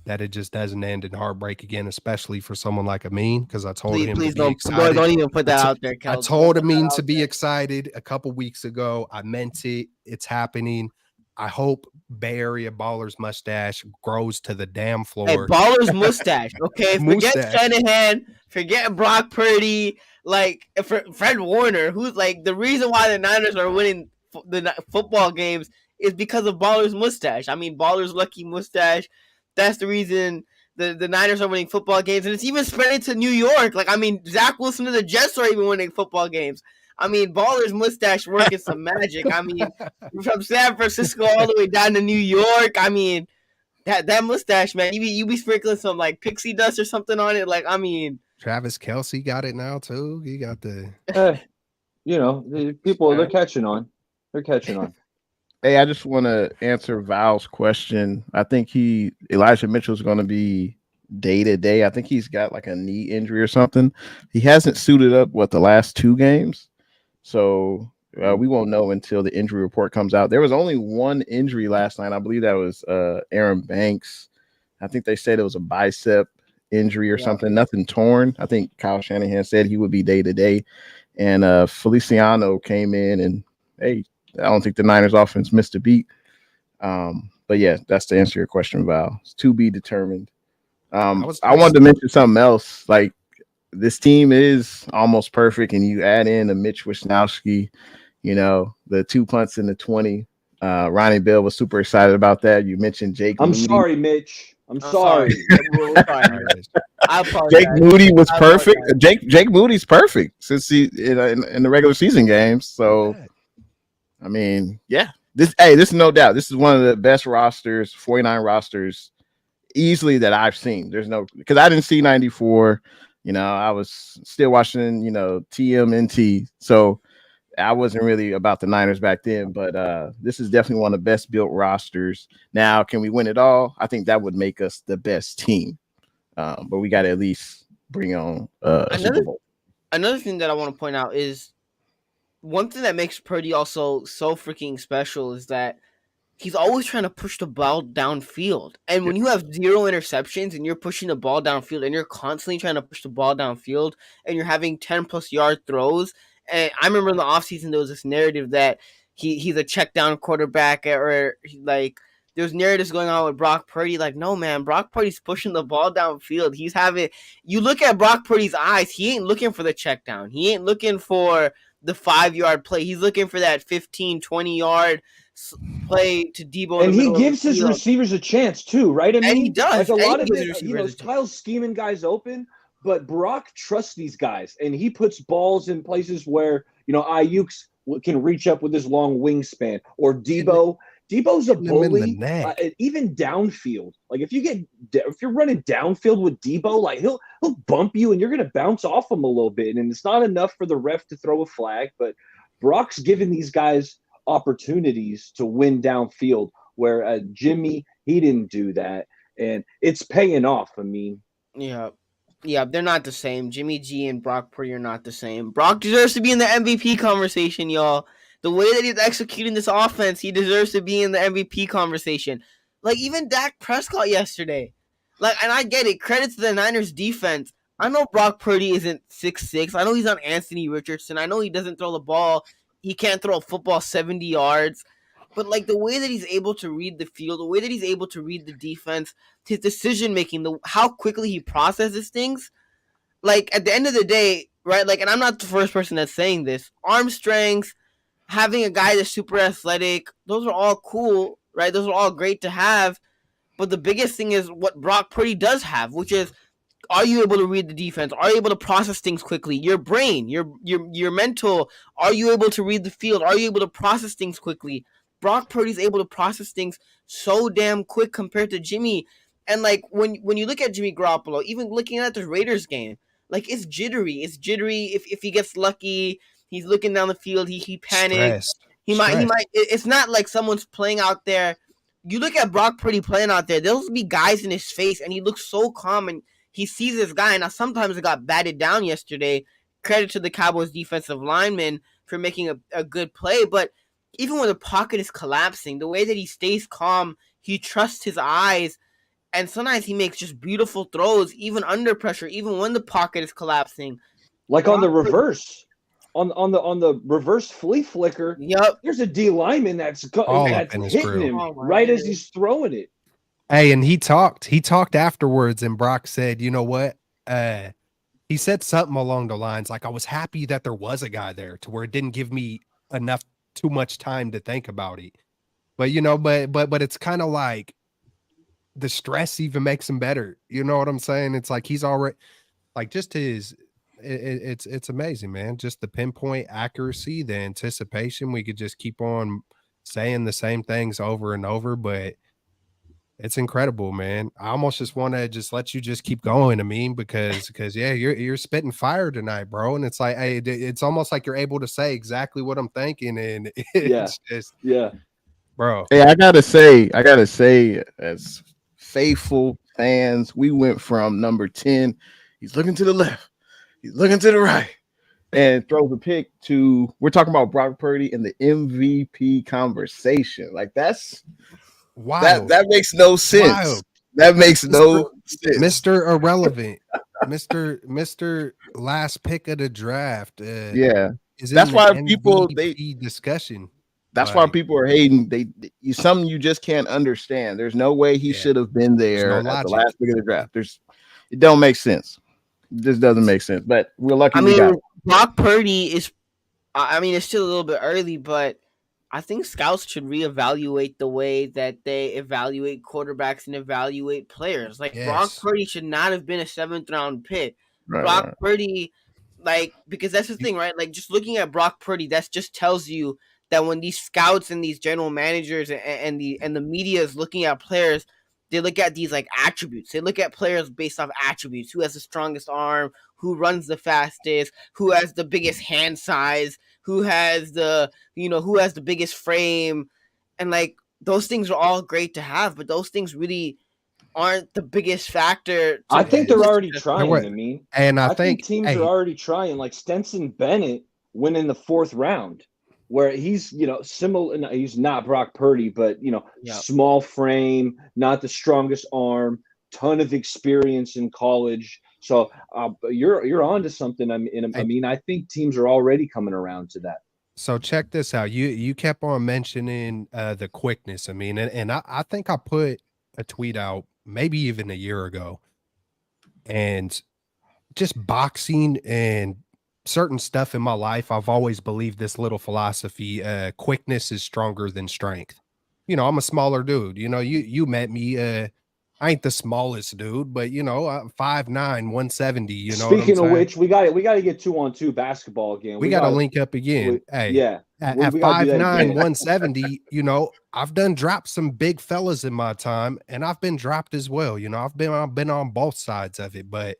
that it just doesn't end in heartbreak again, especially for someone like Amin, because I told him to be excited. Don't even put that out there, Kel. I told Amin to be excited a couple weeks ago. I meant it. It's happening. I hope Bay Area Baller's mustache grows to the damn floor. Hey, Baller's mustache, okay? Forget Shanahan. Forget Brock Purdy. Like, Fred Warner, who's like, the reason why the Niners are winning the football games is because of Baller's mustache. I mean, Baller's lucky mustache. That's the reason the Niners are winning football games, and it's even spreading to New York. Like, I mean, Zach Wilson and the Jets are even winning football games. I mean, Baller's mustache working some magic. I mean, from San Francisco all the way down to New York. I mean, that mustache, man. You be sprinkling some like pixie dust or something on it. Like, I mean, Travis Kelce got it now too. He got the. People they're catching on. They're catching on. Hey, I just want to answer Val's question. I think Elijah Mitchell's going to be day to day. I think he's got like a knee injury or something. He hasn't suited up the last 2 games. So we won't know until the injury report comes out. There was only one injury last night. I believe that was Aaron Banks. I think they said it was a bicep injury or something. Nothing torn. I think Kyle Shanahan said he would be day to day. And Feliciano came in and, hey, I don't think the Niners offense missed a beat. But yeah, that's to answer your question, Val. It's to be determined. I wanted to mention something else. Like, this team is almost perfect, and you add in a Mitch Wisnowski, the 2 punts in the 20. Ronnie Bell was super excited about that. You mentioned Jake Moody. Sorry, Mitch. I'm sorry. I apologize. Jake Moody was perfect. Jake Moody's perfect since he in the regular season games. So. I mean, yeah, this is no doubt. This is one of the best rosters, 49 rosters, easily that I've seen. Because I didn't see 94. I was still watching, TMNT. So I wasn't really about the Niners back then. But this is definitely one of the best built rosters. Now, can we win it all? I think that would make us the best team. But we got to at least bring on a Super Bowl. Another thing that I want to point out is, one thing that makes Purdy also so freaking special is that he's always trying to push the ball downfield. And when you have 0 interceptions and you're pushing the ball downfield and you're constantly trying to push the ball downfield and you're having 10+ yard throws. And I remember in the offseason, there was this narrative that he's a check down quarterback, or like there's narratives going on with Brock Purdy. Like, no, man, Brock Purdy's pushing the ball downfield. You look at Brock Purdy's eyes, he ain't looking for the check down. He ain't looking for the 5-yard play. He's looking for that 15, 20-yard play to Debo. And he gives his receivers a chance too, right? I mean, and he does. Like, a lot of it, Kyle's scheming guys open, but Brock trusts these guys, and he puts balls in places where, Ayuk can reach up with his long wingspan, or Debo. Debo's a bully, even downfield. Like, if you're running downfield with Debo, like he'll bump you and you're gonna bounce off him a little bit. And it's not enough for the ref to throw a flag, but Brock's giving these guys opportunities to win downfield. Where Jimmy, he didn't do that, and it's paying off. I mean, yeah, they're not the same. Jimmy G and Brock Purdy are not the same. Brock deserves to be in the MVP conversation, y'all. The way that he's executing this offense, he deserves to be in the MVP conversation. Like, even Dak Prescott yesterday. Like, and I get it. Credit to the Niners defense. I know Brock Purdy isn't 6'6". I know he's not Anthony Richardson. I know he doesn't throw the ball. He can't throw a football 70 yards. But like the way that he's able to read the field, the way that he's able to read the defense, his decision making, how quickly he processes things. Like at the end of the day, right? Like, and I'm not the first person that's saying this. Arm strength, having a guy that's super athletic, those are all cool, right? Those are all great to have. But the biggest thing is what Brock Purdy does have, which is, are you able to read the defense? Are you able to process things quickly? Your brain, your mental, are you able to read the field? Are you able to process things quickly? Brock Purdy's able to process things so damn quick compared to Jimmy. And like when you look at Jimmy Garoppolo, even looking at the Raiders game, like it's jittery. It's jittery. If he gets lucky, he's looking down the field, he panics. He might. It's not like someone's playing out there. You look at Brock Purdy playing out there, there'll be guys in his face, and he looks so calm, and he sees this guy. Now, sometimes it got batted down yesterday. Credit to the Cowboys defensive lineman for making a good play, but even when the pocket is collapsing, the way that he stays calm, he trusts his eyes, and sometimes he makes just beautiful throws, even under pressure, even when the pocket is collapsing. Like on the reverse. On the reverse flea flicker, Yep. There's a D lineman that's hitting him right as he's throwing it. Hey, and he talked afterwards, and Brock said, you know what? He said something along the lines like, I was happy that there was a guy there to where it didn't give me too much time to think about it. But but it's kind of like the stress even makes him better. You know what I'm saying? It's like he's already like just his. It's amazing, man. Just the pinpoint accuracy, the anticipation. We could just keep on saying the same things over and over, but it's incredible, man. I almost just want to just let you just keep going. I mean, because yeah, you're spitting fire tonight, bro. And it's like, hey, it's almost like you're able to say exactly what I'm thinking, and it's just bro. Hey, I gotta say, as faithful fans, we went from number 10. He's looking to the left. He's looking to the right and throws a pick to, we're talking about Brock Purdy in the MVP conversation. Like that's wild. That makes no sense. Wild. That makes no sense. Mr. Irrelevant, Mr. Last pick of the draft. That's why people discussion. That's why people are hating. Something you just can't understand. There's no way he should have been there at the last pick of the draft. It don't make sense. This doesn't make sense, but we're lucky. Brock Purdy is. I mean, it's still a little bit early, but I think scouts should reevaluate the way that they evaluate quarterbacks and evaluate players. Like Brock Purdy should not have been a 7th round pick. Brock Purdy, because that's the thing, right? Like just looking at Brock Purdy, that just tells you that when these scouts and these general managers and the media is looking at players, they look at these like attributes. They look at players based off attributes. Who has the strongest arm? Who runs the fastest? Who has the biggest hand size? Who has the biggest frame? And like those things are all great to have, but those things really aren't the biggest factor. I think they're already trying. I think teams are already trying. Like Stetson Bennett went in the 4th round. Where he's, similar. He's not Brock Purdy, but small frame, not the strongest arm, ton of experience in college. So you're onto something. I mean, I think teams are already coming around to that. So check this out. You kept on mentioning the quickness. I mean, and I think I put a tweet out maybe even a year ago, and just boxing and certain stuff in my life, I've always believed this little philosophy, quickness is stronger than strength. I'm a smaller dude. You met me. I ain't the smallest dude, but 5'9", 170. Speaking of which, we got to get 2-on-2 basketball again. We got to link up again. At 5'9", 170, I've dropped some big fellas in my time, and I've been dropped as well. I've been on both sides of it, but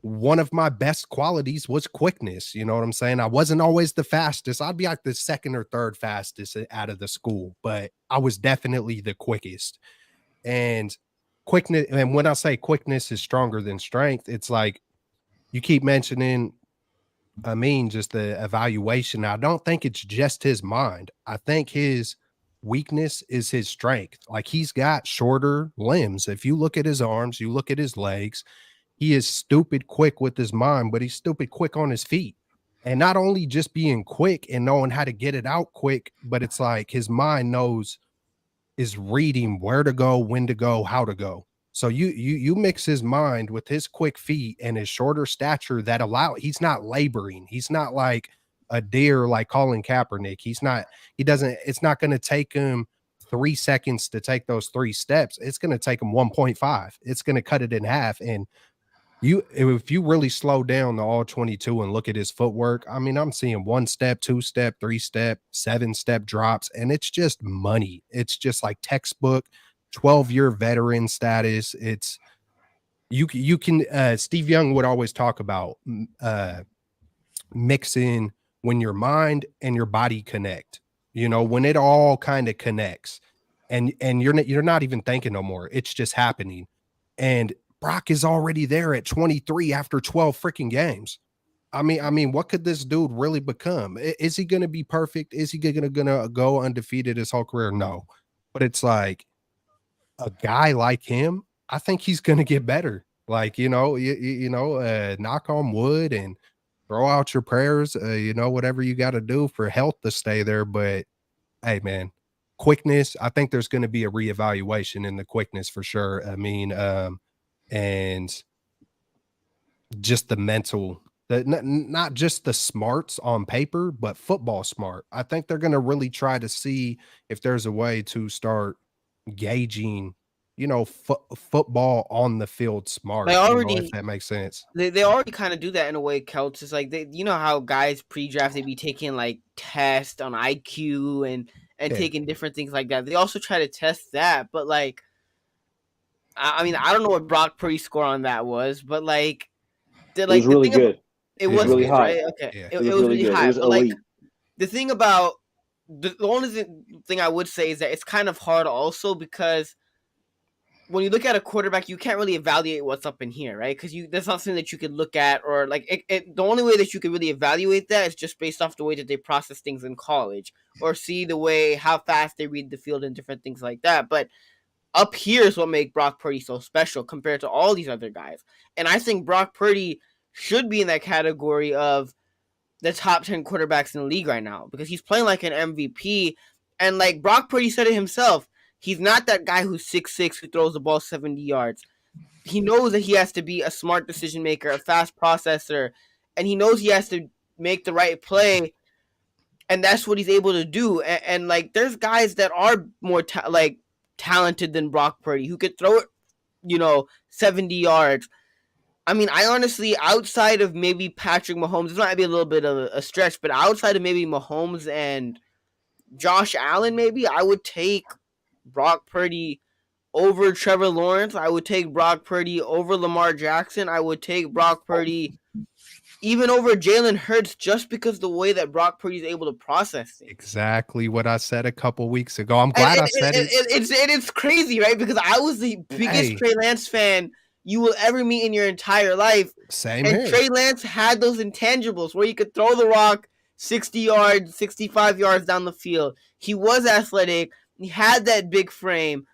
one of my best qualities was quickness. You know what I'm saying? I wasn't always the fastest. I'd be like the 2nd or 3rd fastest out of the school, but I was definitely the quickest. And quickness, and when I say quickness is stronger than strength, it's like you keep mentioning, just the evaluation. I don't think it's just his mind. I think his weakness is his strength. Like, he's got shorter limbs. If you look at his arms, you look at his legs, he is stupid quick with his mind, but he's stupid quick on his feet. And not only just being quick and knowing how to get it out quick, but it's like his mind is reading where to go, when to go, how to go. So you mix his mind with his quick feet and his shorter stature that he's not laboring. He's not like a deer like Colin Kaepernick. It's not going to take him 3 seconds to take those 3 steps. It's going to take him 1.5. It's going to cut it in half. And if you really slow down the all 22 and look at his footwork, I mean, I'm seeing 1 step, 2 step, 3 step, 7 step drops, and it's just money. It's just like textbook 12-year veteran status. It's you can Steve Young would always talk about mixing when your mind and your body connect, when it all kind of connects and you're not even thinking no more. It's just happening. And Brock is already there at 23 after 12 freaking games. I mean, what could this dude really become? Is he going to be perfect? Is he going to go undefeated his whole career? No. But it's like a guy like him, I think he's going to get better. Like, knock on wood and throw out your prayers, whatever you got to do for health to stay there. But hey, man, quickness, I think there's going to be a reevaluation in the quickness for sure. I mean, and just the mental, not just the smarts on paper, but football smart. I think they're going to really try to see if there's a way to start gauging, football on the field smart, They already if that makes sense. they already kind of do that in a way, Celts. It's like how guys pre-draft, they be taking like tests on IQ and taking different things like that. They also try to test that, but like, I mean, I don't know what Brock Purdy's score on that was, but like, it was really good. It was really good, high. Right? Okay, yeah. It was really high. It was but elite. Like, the thing about the only thing I would say is that it's kind of hard also because when you look at a quarterback, you can't really evaluate what's up in here, right? Because that's not something that you could look at, or like the only way that you could really evaluate that is just based off the way that they process things in college, or see the way how fast they read the field and different things like that. But up here is what makes Brock Purdy so special compared to all these other guys. And I think Brock Purdy should be in that category of the top 10 quarterbacks in the league right now because he's playing like an MVP. And like Brock Purdy said it himself, he's not that guy who's 6'6", who throws the ball 70 yards. He knows that he has to be a smart decision maker, a fast processor, and he knows he has to make the right play. And that's what he's able to do. And like, there's guys that are more talented than Brock Purdy who could throw it, 70 yards. I mean, I honestly, outside of maybe Patrick Mahomes, this might be a little bit of a stretch, but outside of maybe Mahomes and Josh Allen, maybe I would take Brock Purdy over Trevor Lawrence. I would take Brock Purdy over Lamar Jackson. I would take Brock Purdy even over Jalen Hurts just because the way that Brock Purdy is able to process things. Exactly what I said a couple weeks ago. I'm glad I said it. It's crazy, right? Because I was the biggest Trey Lance fan you will ever meet in your entire life. Same and here. Trey Lance had those intangibles where you could throw the rock 60 yards, 65 yards down the field. He was athletic. He had that big frame.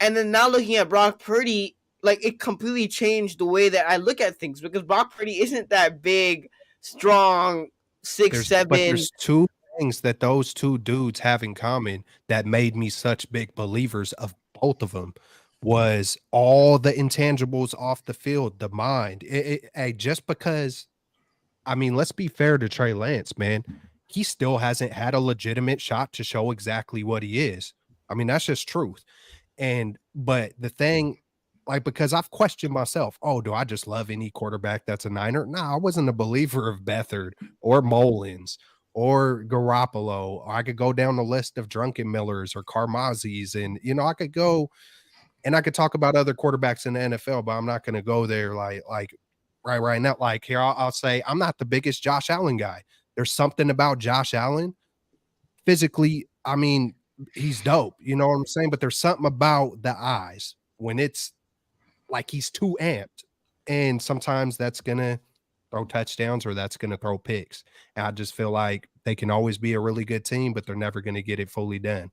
And then now looking at Brock Purdy, like, it completely changed the way that I look at things because Brock Purdy isn't that big, strong, 6'7". But there's two things that those two dudes have in common that made me such big believers of both of them. Was all the intangibles off the field, the mind. Just because, I mean, let's be fair to Trey Lance, man. He still hasn't had a legitimate shot to show exactly what he is. I mean, that's just truth. But the thing, like, because I've questioned myself, do I just love any quarterback that's a Niner? No, I wasn't a believer of Beathard or Mullins or Garoppolo. Or I could go down the list of Drunken Millers or Karmazis, and I could go. And I could talk about other quarterbacks in the NFL, but I'm not going to go there like right now. Like here, I'll say I'm not the biggest Josh Allen guy. There's something about Josh Allen physically. I mean, he's dope. You know what I'm saying? But there's something about the eyes when it's like he's too amped. And sometimes that's going to throw touchdowns or that's going to throw picks. And I just feel like they can always be a really good team, but they're never going to get it fully done.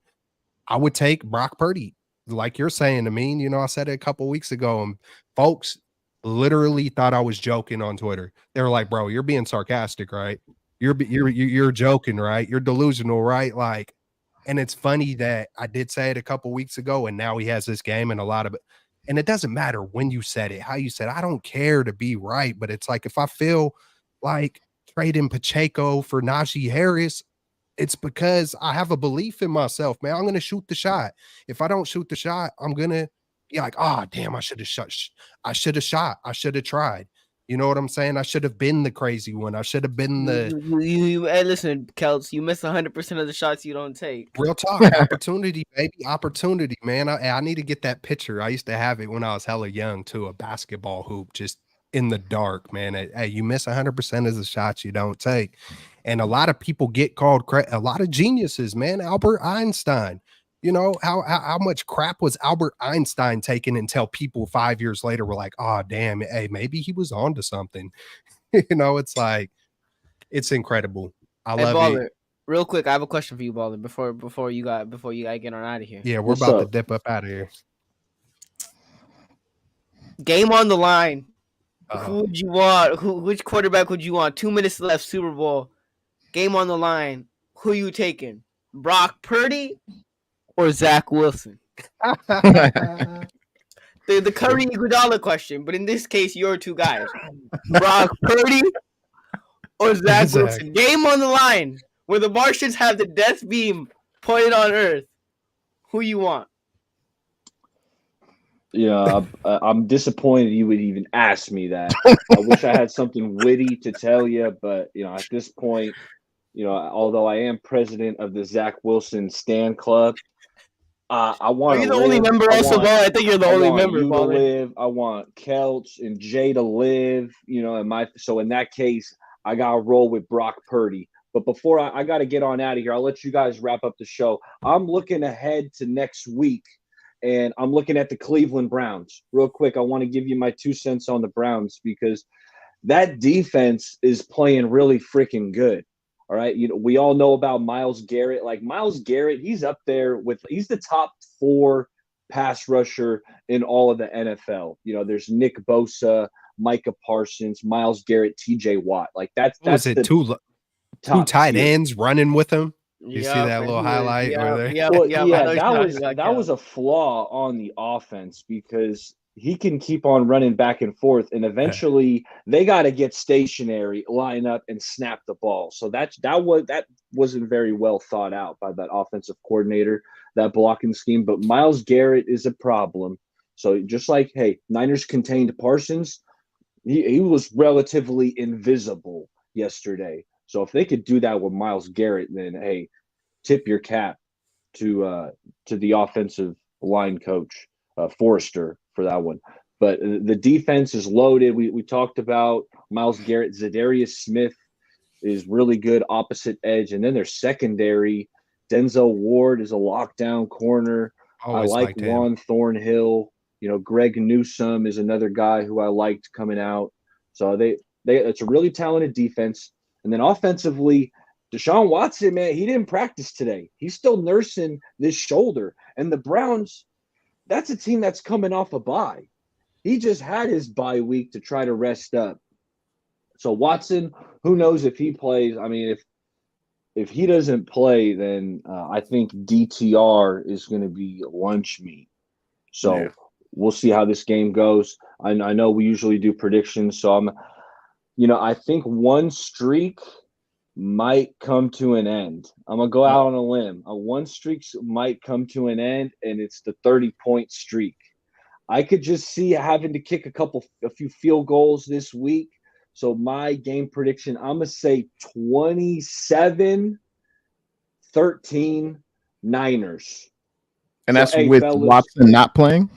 I would take Brock Purdy, like you're saying. I mean, I said it a couple weeks ago, and folks literally thought I was joking on Twitter. They were like, "Bro, you're being sarcastic, right? You're joking, right? You're delusional, right?" Like, and it's funny that I did say it a couple weeks ago, and now he has this game and a lot of it. And it doesn't matter when you said it, how you said it. I don't care to be right, but it's like if I feel like trading Pacheco for Najee Harris, it's because I have a belief in myself, man. I'm gonna shoot the shot. If I don't shoot the shot, I'm gonna be like, oh damn, I should have shot. I should have shot. I should have tried. You know what I'm saying? I should have been the crazy one. I should have been the Hey, listen, Kelts, you miss 100% of the shots you don't take. real talk. Opportunity, baby. Opportunity, man. I need to get that picture. I used to have it when I was hella young too, a basketball hoop just in the dark, man. Hey, you miss 100% of the shots you don't take. And a lot of people get called a lot of geniuses, man. Albert Einstein. How much crap was Albert Einstein taking until people 5 years later were like, oh damn, hey, maybe he was onto something. It's like, it's incredible. I love Baller, it. real quick, I have a question for you, Baller, before you got get on out of here. Yeah, we're What's about up? to dip up out of here. Game on the line. Uh-oh. Who would you want? Which quarterback would you want? 2 minutes left, Super Bowl. Game on the line. Who you taking? Brock Purdy or Zach Wilson? The Curry Iguodala question, but in this case, you're two guys. Brock Purdy or Zach Wilson? Game on the line, where the Martians have the death beam pointed on Earth. Who you want? Yeah, I'm disappointed you would even ask me that. I wish I had something witty to tell you, but at this point, although I am president of the Zach Wilson Stan Club, I want. Are you the only member also, Ball? I think you're the only member. You to live. I want Kelch and Jay to live. So in that case, I gotta roll with Brock Purdy. But before I got to get on out of here, I'll let you guys wrap up the show. I'm looking ahead to next week. And I'm looking at the Cleveland Browns. Real quick, I want to give you my 2 cents on the Browns because that defense is playing really freaking good. All right. We all know about Myles Garrett. Like Myles Garrett, he's up there he's the top 4 pass rusher in all of the NFL. There's Nick Bosa, Micah Parsons, Myles Garrett, TJ Watt. Like that's it two tight ends running with him? You see that little highlight over there? That was a flaw on the offense because he can keep on running back and forth, and eventually they got to get stationary, line up, and snap the ball. So that wasn't very well thought out by that offensive coordinator, that blocking scheme. But Myles Garrett is a problem. So just like, hey, Niners contained Parsons, he was relatively invisible yesterday. So if they could do that with Myles Garrett, then hey, tip your cap to the offensive line coach, Forrester, for that one. But the defense is loaded. We talked about Myles Garrett. Zadarius Smith is really good opposite edge. And then their secondary, Denzel Ward is a lockdown corner. Always I like Juan Thornhill. Greg Newsome is another guy who I liked coming out. So it's a really talented defense. And then offensively, Deshaun Watson, man, he didn't practice today. He's still nursing this shoulder. And the Browns, that's a team that's coming off a bye. He just had his bye week to try to rest up. So Watson, who knows if he plays? I mean, if he doesn't play, then I think DTR is going to be lunch meat. So we'll see how this game goes. I know we usually do predictions, so I think one streak might come to an end. I'm going to go out on a limb. One streak might come to an end, and it's the 30-point streak. I could just see having to kick a few field goals this week. So my game prediction, I'm going to say 27-13 Niners. And that's with fellas, Watson not playing?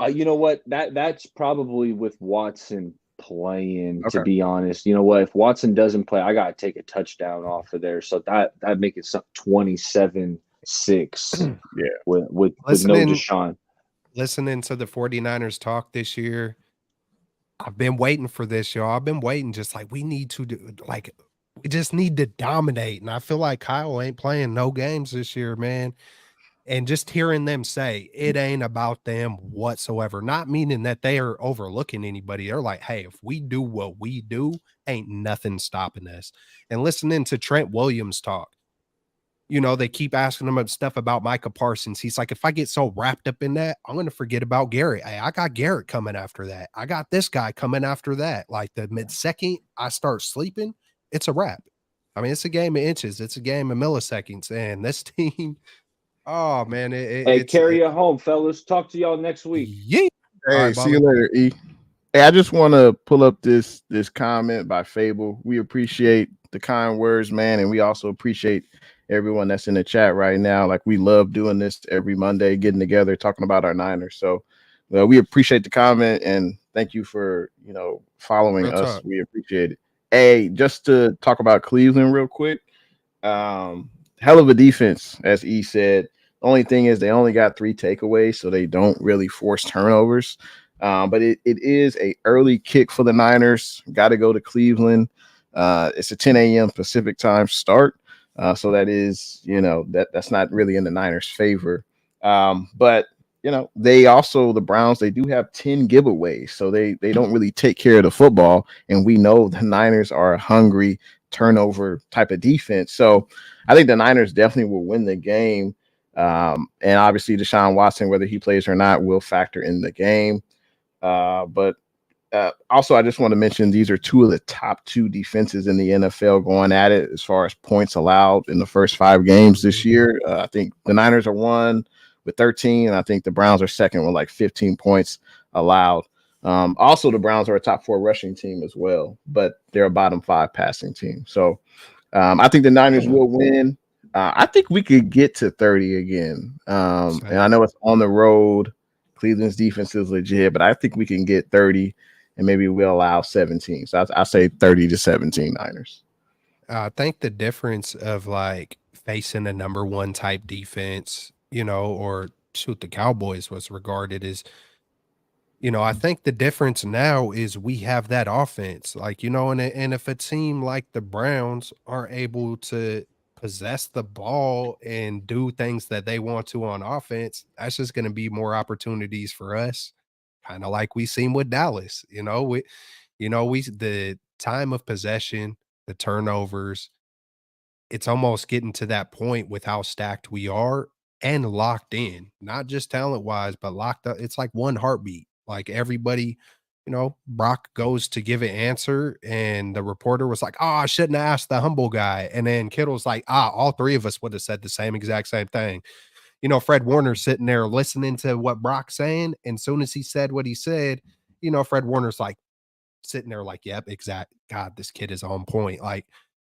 You know what? That's probably with Watson playing, to be honest. You know what? If Watson doesn't play, I gotta take a touchdown off of there. So that make it 27-6. with no Deshaun. Listening to the 49ers talk this year, I've been waiting for this, y'all. I've been waiting, just like we need to do, like We just need to dominate, and I feel like Kyle ain't playing no games this year, man. And just hearing them say it ain't about them whatsoever, not meaning that they are overlooking anybody. They're like, hey, if we do what we do, ain't nothing stopping us. And listening to Trent Williams talk, they keep asking him stuff about Micah Parsons. He's like, if I get so wrapped up in that, I'm going to forget about Garrett. Hey, I got Garrett coming after that. I got this guy coming after that. Like the mid-second I start sleeping, it's a wrap. I mean, it's a game of inches. It's a game of milliseconds. And this team, oh man, Hey, carry it home, fellas. Talk to y'all next week. yeah. All Hey, right, see you Bubba. later, E. Hey, I just want to pull up this comment by Fable. We appreciate the kind words, man, and we also appreciate everyone that's in the chat right now. Like, we love doing this every Monday, getting together, talking about our Niners. So we appreciate the comment, and thank you for following Real us. talk. We appreciate it. Hey, just to talk about Cleveland real quick. Hell of a defense, as E said. The only thing is they only got 3 takeaways, so they don't really force turnovers. But it is a early kick for the Niners. Got to go to Cleveland. It's a 10 a.m. Pacific time start. So that is, that's not really in the Niners' favor. But they also, the Browns, they do have 10 giveaways. So they don't really take care of the football. And we know the Niners are a hungry turnover type of defense. So I think the Niners definitely will win the game. And obviously Deshaun Watson, whether he plays or not, will factor in the game. But also, I just want to mention these are 2 of the top 2 defenses in the NFL going at it as far as points allowed in the first 5 games this year. I think the Niners are 1 with 13, and I think the Browns are 2nd with like 15 points allowed. Also, the Browns are a top 4 rushing team as well, but they're a bottom 5 passing team. So I think the Niners will win. I think we could get to 30 again. And I know it's on the road. Cleveland's defense is legit, but I think we can get 30 and maybe we'll allow 17. So I say 30 to 17 Niners. I think the difference of like facing a number 1 type defense, or shoot, the Cowboys was regarded as, I think the difference now is we have that offense, like, and if a team like the Browns aren't able to possess the ball and do things that they want to on offense, that's just going to be more opportunities for us, kind of like we seen with Dallas. The time of possession, the turnovers, it's almost getting to that point with how stacked we are and locked in, not just talent wise, but locked up. It's like one heartbeat. Like everybody, Brock goes to give an answer, and the reporter was like, "Oh, I shouldn't have asked the humble guy." And then Kittle's like, all 3 of us would have said the exact same thing. Fred Warner's sitting there listening to what Brock's saying. And as soon as he said what he said, Fred Warner's like sitting there like, yep, exact. God, this kid is on point. Like,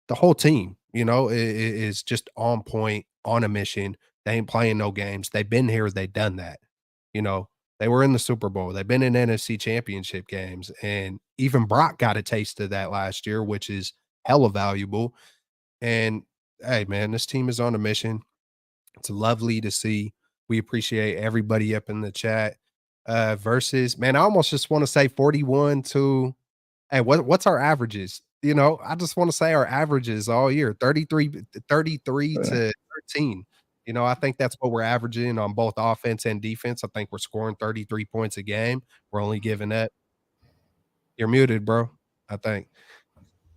the whole team, is just on point, on a mission. They ain't playing no games. They've been here, they done that. You know, they were in the Super Bowl. They've been in NFC championship games. And even Brock got a taste of that last year, which is hella valuable. And hey, man, this team is on a mission. It's lovely to see. We appreciate everybody up in the chat. Versus, man, I almost just want to say 41 to, hey, what's our averages? I just want to say our averages all year, 33 to 13. I think that's what we're averaging on both offense and defense. I think we're scoring 33 points a game. We're only giving up. You're muted, bro. I think.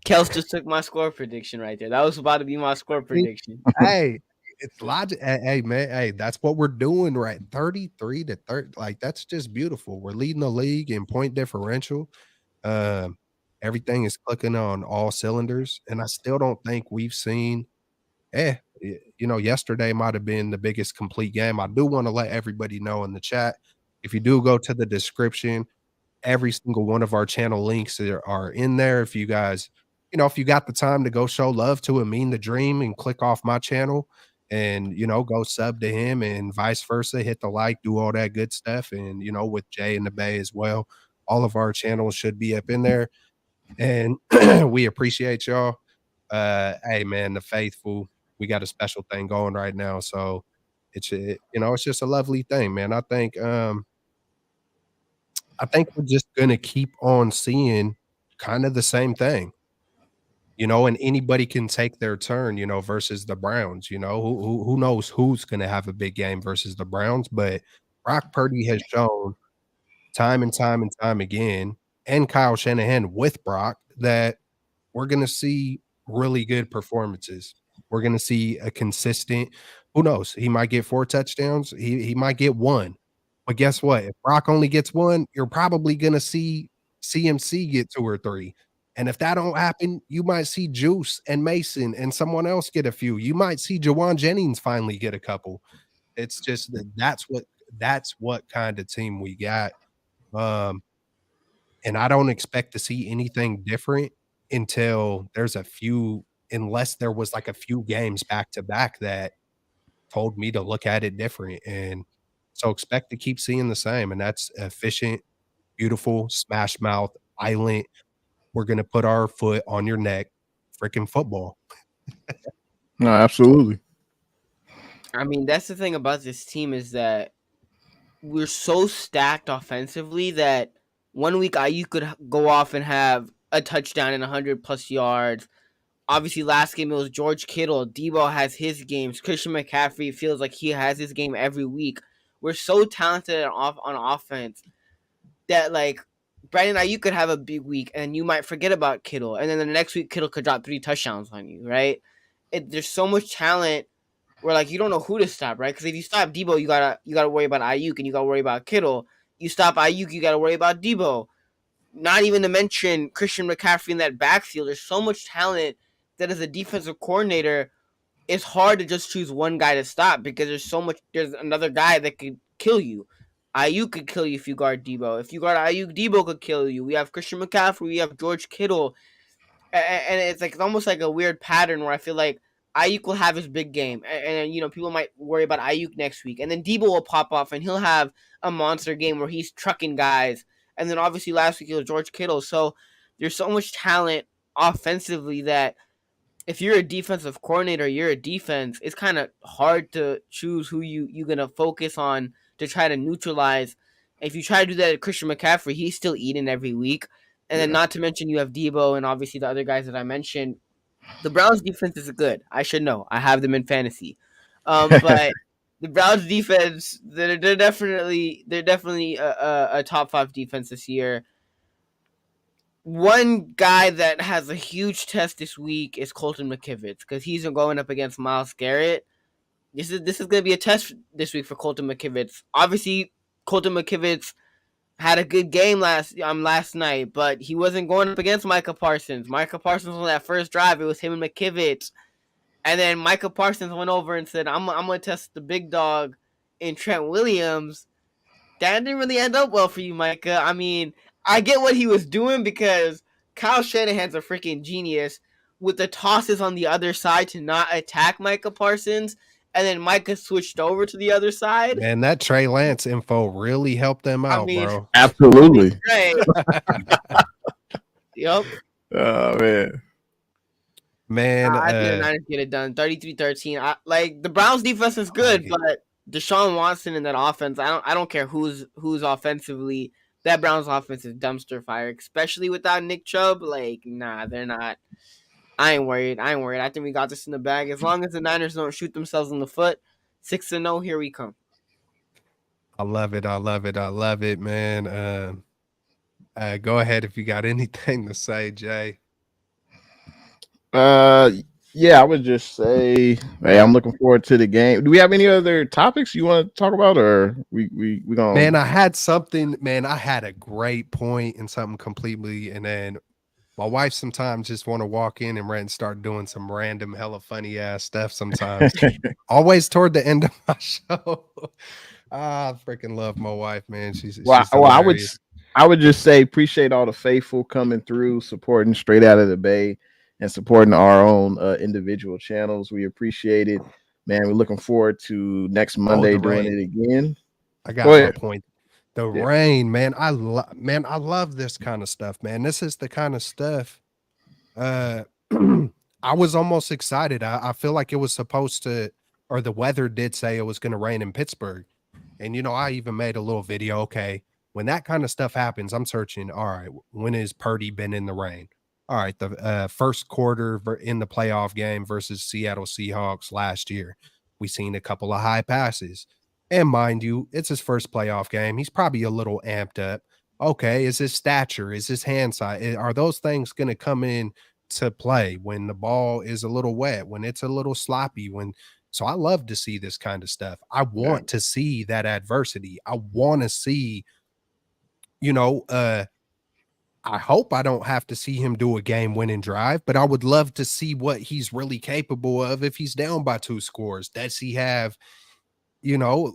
Kels just took my score prediction right there. That was about to be my score prediction. Hey, it's logic. Hey, man. Hey, that's what we're doing, right? 33 to 30. Like, that's just beautiful. We're leading the league in point differential. Everything is clicking on all cylinders, and I still don't think we've seen. Yesterday might have been the biggest complete game. I do want to let everybody know in the chat. If you do go to the description, every single one of our channel links are in there. If you guys, if you got the time to go show love to Amin the Dream and click off my channel and, go sub to him and vice versa, hit the like, do all that good stuff. And, with Jay and the Bay as well, all of our channels should be up in there. And we appreciate y'all. Hey, man, the faithful, we got a special thing going right now. So it's just a lovely thing, man. I think we're just gonna keep on seeing kind of the same thing. and anybody can take their turn, versus the Browns. Who knows who's going to have a big game versus the Browns, but Brock Purdy has shown time and time and time again, and Kyle Shanahan with Brock, that we're going to see really good performances. We're going to see a consistent, who knows, he might get 4 touchdowns, he might get 1. But guess what? If Brock only gets 1, you're probably going to see CMC get 2 or 3. And if that don't happen, you might see Juice and Mason and someone else get a few. You might see Jawan Jennings finally get a couple. It's just that's what kind of team we got. Um, and I don't expect to see anything different until unless there was like a few games back to back that told me to look at it different. And so expect to keep seeing the same. And that's efficient, beautiful, smash mouth, violent. We're going to put our foot on your neck, freaking football. No, absolutely. I mean, that's the thing about this team is that we're so stacked offensively that 1 week you could go off and have a touchdown and 100+ yards. Obviously, last game it was George Kittle. Debo has his games. Christian McCaffrey feels like he has his game every week. We're so talented on offense that, like, Brandon Ayuk could have a big week and you might forget about Kittle. And then the next week, Kittle could drop 3 touchdowns on you, right? There's so much talent where, like, you don't know who to stop, right? Because if you stop Debo, you gotta worry about Ayuk and you gotta worry about Kittle. You stop Ayuk, you gotta worry about Debo. Not even to mention Christian McCaffrey in that backfield. There's so much talent that as a defensive coordinator, it's hard to just choose one guy to stop because there's another guy that could kill you. Ayuk could kill you if you guard Debo. If you guard Ayuk, Debo could kill you. We have Christian McCaffrey, we have George Kittle. And it's almost like a weird pattern where I feel like Ayuk will have his big game. And people might worry about Ayuk next week. And then Debo will pop off and he'll have a monster game where he's trucking guys. And then obviously last week it was George Kittle. So there's so much talent offensively that if you're a defensive coordinator, you're a defense, it's kind of hard to choose who you're going to focus on to try to neutralize. If you try to do that at Christian McCaffrey, he's still eating every week. And then not to mention you have Debo and obviously the other guys that I mentioned. The Browns defense is good. I should know. I have them in fantasy. But the Browns defense, they're definitely a top 5 defense this year. One guy that has a huge test this week is Colton McKivitz because he's going up against Myles Garrett. This is going to be a test this week for Colton McKivitz. Obviously, Colton McKivitz had a good game last night, but he wasn't going up against Micah Parsons. Micah Parsons on that first drive, it was him and McKivitz. And then Micah Parsons went over and said, I'm going to test the big dog in Trent Williams. That didn't really end up well for you, Micah. I mean, I get what he was doing because Kyle Shanahan's a freaking genius with the tosses on the other side to not attack Micah Parsons. And then Micah switched over to the other side. And that Trey Lance info really helped them out, bro. Absolutely. Right. Yep. Oh, Man. I think the Niners get it done. 33-13. Like, the Browns defense is good, but Deshaun Watson in that offense, I don't care who's offensively. That Browns offense is dumpster fire, especially without Nick Chubb. Like, nah, they're not. I ain't worried. I think we got this in the bag. As long as the Niners don't shoot themselves in the foot, 6-0, here we come. I love it, man. Go ahead if you got anything to say, Jay. Yeah, I would just say, hey, I'm looking forward to the game. Do we have any other topics you want to talk about, or we gonna? Man, I had something. Man, I had a great point and something completely, and then my wife sometimes just want to walk in and start doing some random, hella funny ass stuff. Sometimes, always toward the end of my show. I freaking love my wife, man. She's I would just say appreciate all the faithful coming through, supporting Straight Out of the Bay, and supporting our own individual channels. We appreciate it, man. We're looking forward to next Monday doing it again. I got my point. The rain, man. I love this kind of stuff, man. This is the kind of stuff. I was almost excited. I feel like it was supposed to, or the weather did say it was going to rain in Pittsburgh. And, I even made a little video. Okay, when that kind of stuff happens, I'm searching, all right, when has Purdy been in the rain? all right, the first quarter in the playoff game versus Seattle Seahawks last year, we seen a couple of high passes. And mind you, it's his first playoff game. He's probably a little amped up. Okay, is his stature, is his hand size, are those things going to come in to play when the ball is a little wet, when it's a little sloppy, so I love to see this kind of stuff. I want to see that adversity. I want to see, you know, I hope I don't have to see him do a game winning drive, but I would love to see what he's really capable of if he's down by 2 scores. Does he have, you know,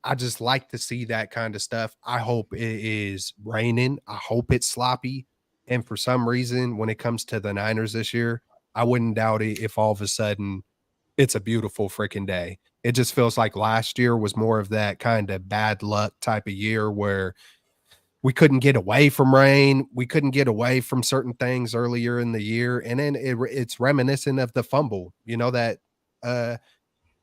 I just like to see that kind of stuff. I hope it is raining. I hope it's sloppy. And for some reason, when it comes to the Niners this year, I wouldn't doubt it if all of a sudden it's a beautiful freaking day. It just feels like last year was more of that kind of bad luck type of year where we couldn't get away from rain. We couldn't get away from certain things earlier in the year. And then it's reminiscent of the fumble, that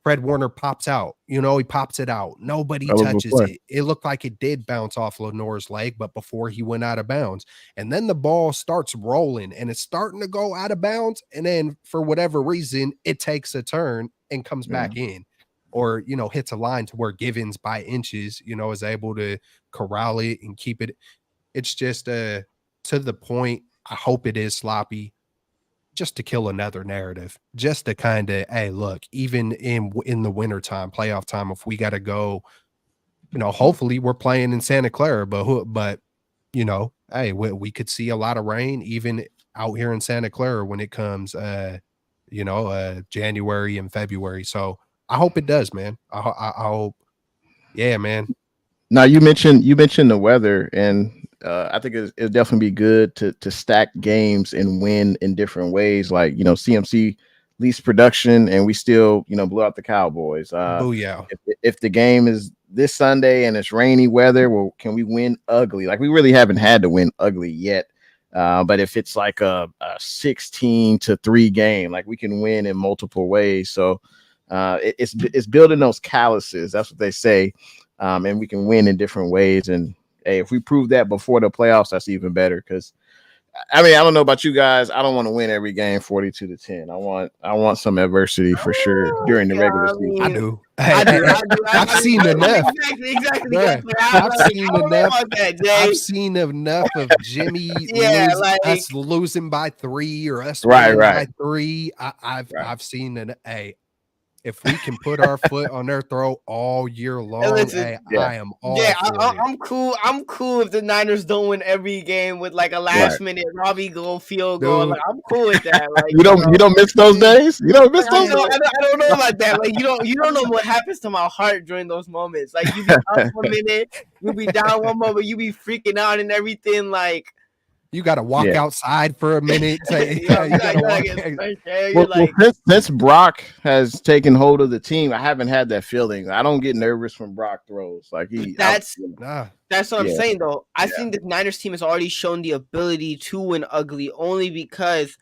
Fred Warner pops out, he pops it out. Nobody touches it. It looked like it did bounce off Lenore's leg, but before he went out of bounds. And then the ball starts rolling and it's starting to go out of bounds. And then for whatever reason, it takes a turn and comes back in. Or, hits a line to where Givens by inches, is able to corral it and keep it. It's just to the point. I hope it is sloppy just to kill another narrative, just to kind of, hey, look, even in the wintertime, playoff time, if we got to go, hopefully we're playing in Santa Clara, but hey, we could see a lot of rain even out here in Santa Clara when it comes, January and February. So I hope it does, man. I hope, yeah, man. Now you mentioned the weather, and I think it'll definitely be good to stack games and win in different ways. Like CMC least production, and we still blew out the Cowboys. Booyah! If the game is this Sunday and it's rainy weather, well, can we win ugly? Like we really haven't had to win ugly yet. But if it's like a 16-3 game, like we can win in multiple ways. So it's building those calluses. That's what they say. And we can win in different ways. And hey, if we prove that before the playoffs, that's even better. Because I don't know about you guys. I don't want to win every game 42-10. I want some adversity for sure during the regular season. I do. I've seen enough. Exactly. I've seen enough of Jimmy us losing by 3 or us winning by 3. I've seen an if we can put our foot on their throat all year long, I am all I'm cool. I'm cool if the Niners don't win every game with like a last minute Robbie goal field goal. Like, I'm cool with that. Like you don't miss those days. You don't miss those days. I don't know about that. Like you don't know what happens to my heart during those moments. Like you be up 1 minute, you be down one moment, you be freaking out and everything. Like you got to walk outside for a minute. Since Brock has taken hold of the team, I haven't had that feeling. I don't get nervous when Brock throws. Like that's what I'm saying, though. I think the Niners team has already shown the ability to win ugly, only because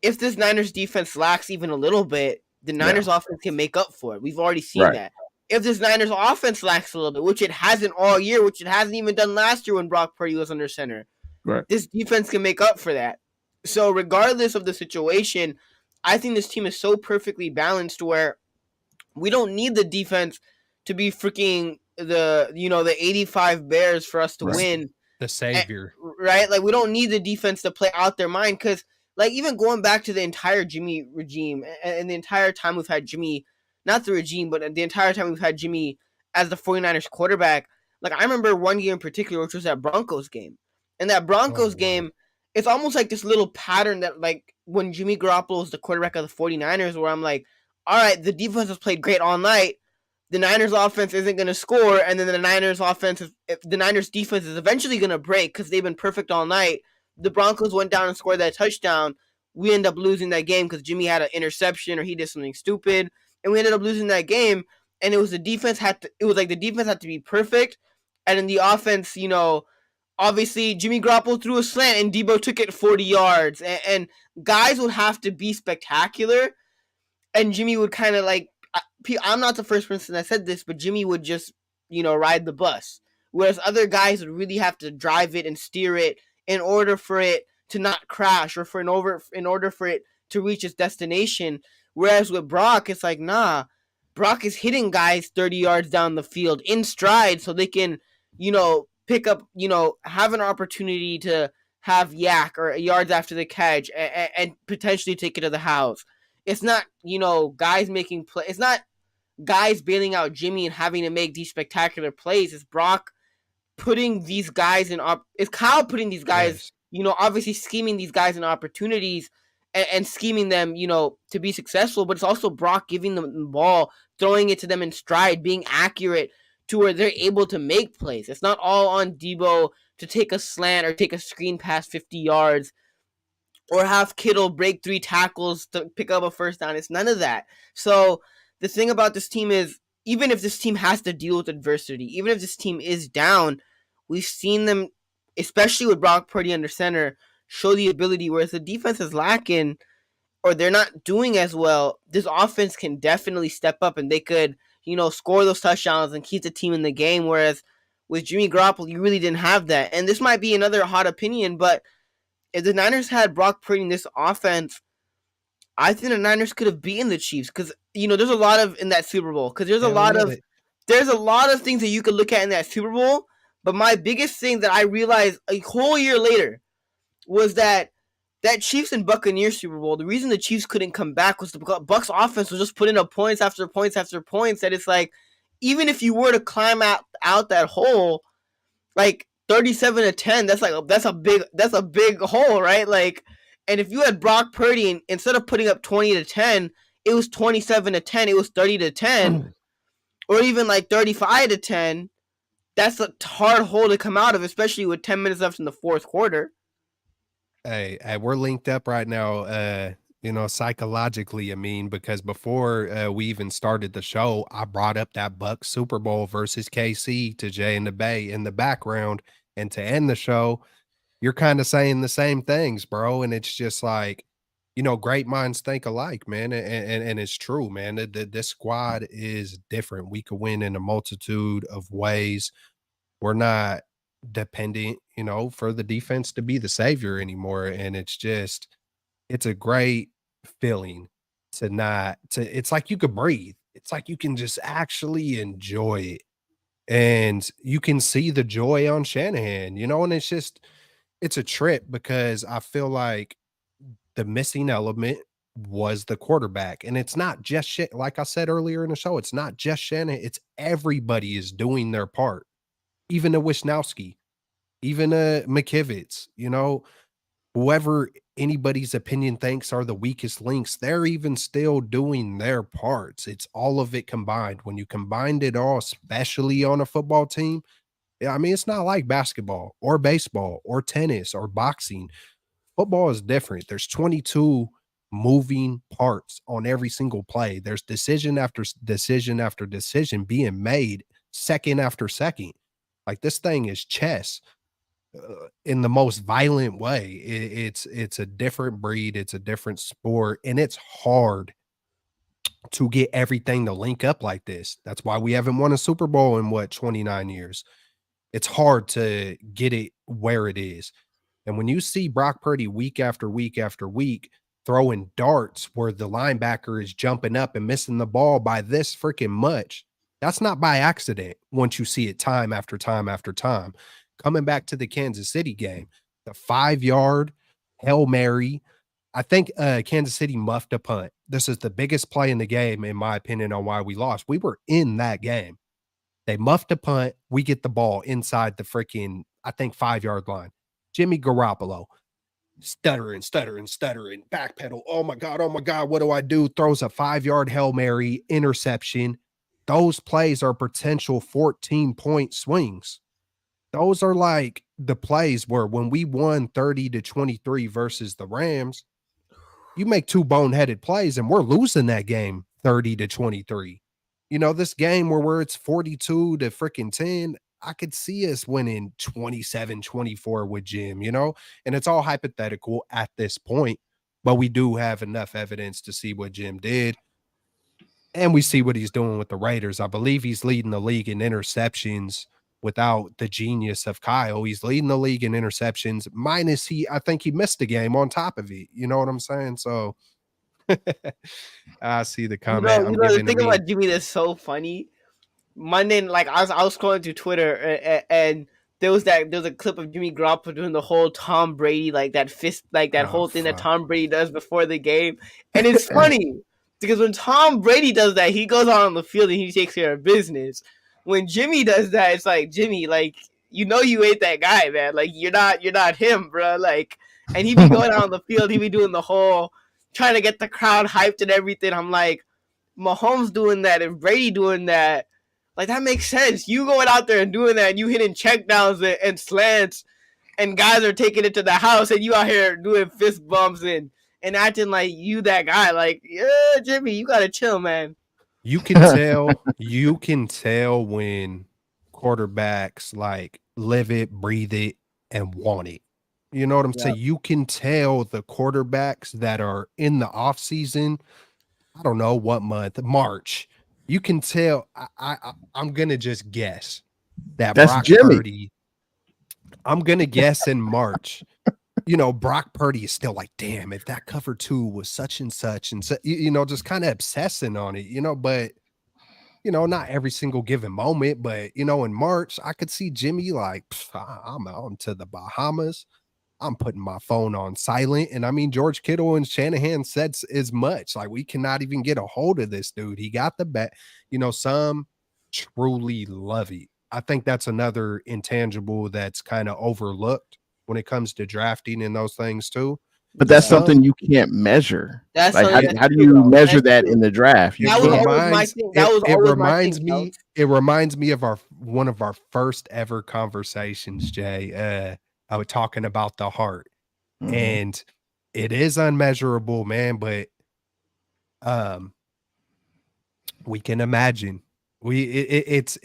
if this Niners defense lacks even a little bit, the Niners offense can make up for it. We've already seen that. If this Niners offense lacks a little bit, which it hasn't all year, which it hasn't even done last year when Brock Purdy was under center. This defense can make up for that. So regardless of the situation, I think this team is so perfectly balanced where we don't need the defense to be freaking the 85 Bears for us to win. The savior. Right? Like we don't need the defense to play out their mind because like even going back to the entire Jimmy regime and the entire time we've had Jimmy, not the regime, but the entire time we've had Jimmy as the 49ers quarterback, like I remember one game in particular, which was that Broncos game. And that Broncos game, it's almost like this little pattern that, like, when Jimmy Garoppolo is the quarterback of the 49ers, where I'm like, all right, the defense has played great all night. The Niners offense isn't going to score. And then the Niners defense is eventually going to break because they've been perfect all night. The Broncos went down and scored that touchdown. We end up losing that game because Jimmy had an interception or he did something stupid. And we ended up losing that game. And it was the defense had to be perfect. And then the offense, obviously, Jimmy Garoppolo threw a slant and Debo took it 40 yards. And guys would have to be spectacular. And Jimmy would kind of like, I'm not the first person that said this, but Jimmy would just, ride the bus. Whereas other guys would really have to drive it and steer it in order for it to not crash or in order for it to reach its destination. Whereas with Brock, it's like, nah, Brock is hitting guys 30 yards down the field in stride so they can, pick up, have an opportunity to have yak or yards after the catch and potentially take it to the house. It's not, guys making play. It's not guys bailing out Jimmy and having to make these spectacular plays. It's Brock putting these guys it's Kyle putting these guys, obviously scheming these guys in opportunities and scheming them, to be successful. But it's also Brock giving them the ball, throwing it to them in stride, being accurate to where they're able to make plays. It's not all on Debo to take a slant or take a screen past 50 yards or have Kittle break 3 tackles to pick up a first down. It's none of that. So the thing about this team is, even if this team has to deal with adversity, even if this team is down, we've seen them, especially with Brock Purdy under center, show the ability, whereas the defense is lacking or they're not doing as well, this offense can definitely step up and they could, score those touchdowns and keep the team in the game. Whereas with Jimmy Garoppolo, you really didn't have that. And this might be another hot opinion, but if the Niners had Brock Purdy in this offense, I think the Niners could have beaten the Chiefs because, there's a lot of in that Super Bowl because there's a lot of things that you could look at in that Super Bowl. But my biggest thing that I realized a whole year later was that Chiefs and Buccaneers Super Bowl, the reason the Chiefs couldn't come back was the Bucs offense was just putting up points after points after points. That it's like, even if you were to climb out that hole, like 37-10, that's a big hole, right? Like, and if you had Brock Purdy and instead of putting up 20-10, it was 27-10, it was 30-10, or even like 35-10. That's a hard hole to come out of, especially with 10 minutes left in the fourth quarter. Hey, we're linked up right now, psychologically, because before we even started the show, I brought up that Bucs Super Bowl versus KC to Jay and the Bay in the background. And to end the show, you're kind of saying the same things, bro. And it's just like, great minds think alike, man. And it's true, man. This squad is different. We could win in a multitude of ways. We're not dependent, for the defense to be the savior anymore. And it's a great feeling it's like you could breathe. It's like you can just actually enjoy it. And you can see the joy on Shanahan, and it's a trip because I feel like the missing element was the quarterback. And it's not just shit. Like I said earlier in the show, it's not just Shanahan. It's everybody is doing their part. Even a Wisnowski, even a McKivitz, whoever anybody's opinion thinks are the weakest links, they're even still doing their parts. It's all of it combined. When you combined it all, especially on a football team, it's not like basketball or baseball or tennis or boxing. Football is different. There's 22 moving parts on every single play. There's decision after decision after decision being made second after second. Like, this thing is chess in the most violent way. It's a different breed. It's a different sport, and it's hard to get everything to link up like this. That's why we haven't won a Super Bowl in 29 years. It's hard to get it where it is. And when you see Brock Purdy week after week after week throwing darts where the linebacker is jumping up and missing the ball by this freaking much, that's not by accident. Once you see it time after time after time. Coming back to the Kansas City game, the 5-yard Hail Mary, I think Kansas City muffed a punt. This is the biggest play in the game, in my opinion, on why we lost. We were in that game. They muffed a punt. We get the ball inside the freaking, I think, 5-yard line. Jimmy Garoppolo, stuttering, backpedal. Oh my God, what do I do? Throws a 5-yard Hail Mary, interception. Those plays are potential 14-point swings. Those are like the plays where when we won 30-23 versus the Rams, you make 2 boneheaded plays and we're losing that game 30-23. This game where it's 42 to freaking 10, I could see us winning 27-24 with Jim, and it's all hypothetical at this point, but we do have enough evidence to see what Jim did. And we see what he's doing with the Raiders. I believe he's leading the league in interceptions without the genius of Kyle. He's leading the league in interceptions, minus I think he missed a game on top of it. You know what I'm saying? So I see the comment. I'm The giving a thing meme. about Jimmy that's so funny. Monday, like I was scrolling through Twitter, and there was a clip of Jimmy Garoppolo doing the whole Tom Brady, like that fist, like that whole thing that Tom Brady does before the game, and it's funny because when Tom Brady does that, he goes out on the field and he takes care of business. When Jimmy does that, it's like, Jimmy, like, you ain't that guy, man. Like, you're not him, bro. Like, and he be going out on the field, he be doing the whole trying to get the crowd hyped and everything. I'm like, Mahomes doing that and Brady doing that. Like, that makes sense. You going out there and doing that, and you hitting checkdowns and slants, and guys are taking it to the house, and you out here doing fist bumps and acting like you that guy. Like, yeah, Jimmy, you gotta chill, man. You can tell when quarterbacks like live it, breathe it, and want it. You know what I'm saying? You can tell the quarterbacks that are in the off season. I don't know what month, March. You can tell. I'm gonna just guess that That's Brock Jimmy. Purdy. I'm gonna guess in March. Brock Purdy is still like, damn, if that cover 2 was such and such, and so, just kind of obsessing on it, but not every single given moment, but in March, I could see Jimmy like, I'm out to the Bahamas. I'm putting my phone on silent. And I mean, George Kittle and Shanahan said as much. Like, we cannot even get a hold of this dude. He got the bet. Some truly love it. I think that's another intangible that's kind of overlooked when it comes to drafting and those things too. But that's something you can't measure. That's like, how do true, you though. measure That's that true. in the draft? You That was can't. always my thing. That was always my thing. It reminds me of one of our first ever conversations, Jay. I was talking about the heart. Mhm. And it is unmeasurable, man, but we can imagine. That's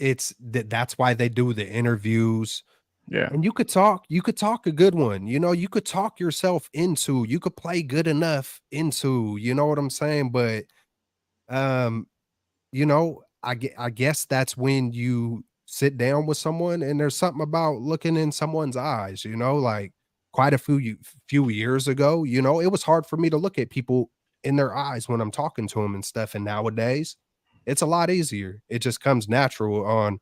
why they do the interviews. Yeah. And you could talk a good one. You could talk yourself into, you could play good enough into, you know what I'm saying? But I guess that's when you sit down with someone and there's something about looking in someone's eyes, like quite a few years ago, it was hard for me to look at people in their eyes when I'm talking to them and stuff. And nowadays it's a lot easier. It just comes natural on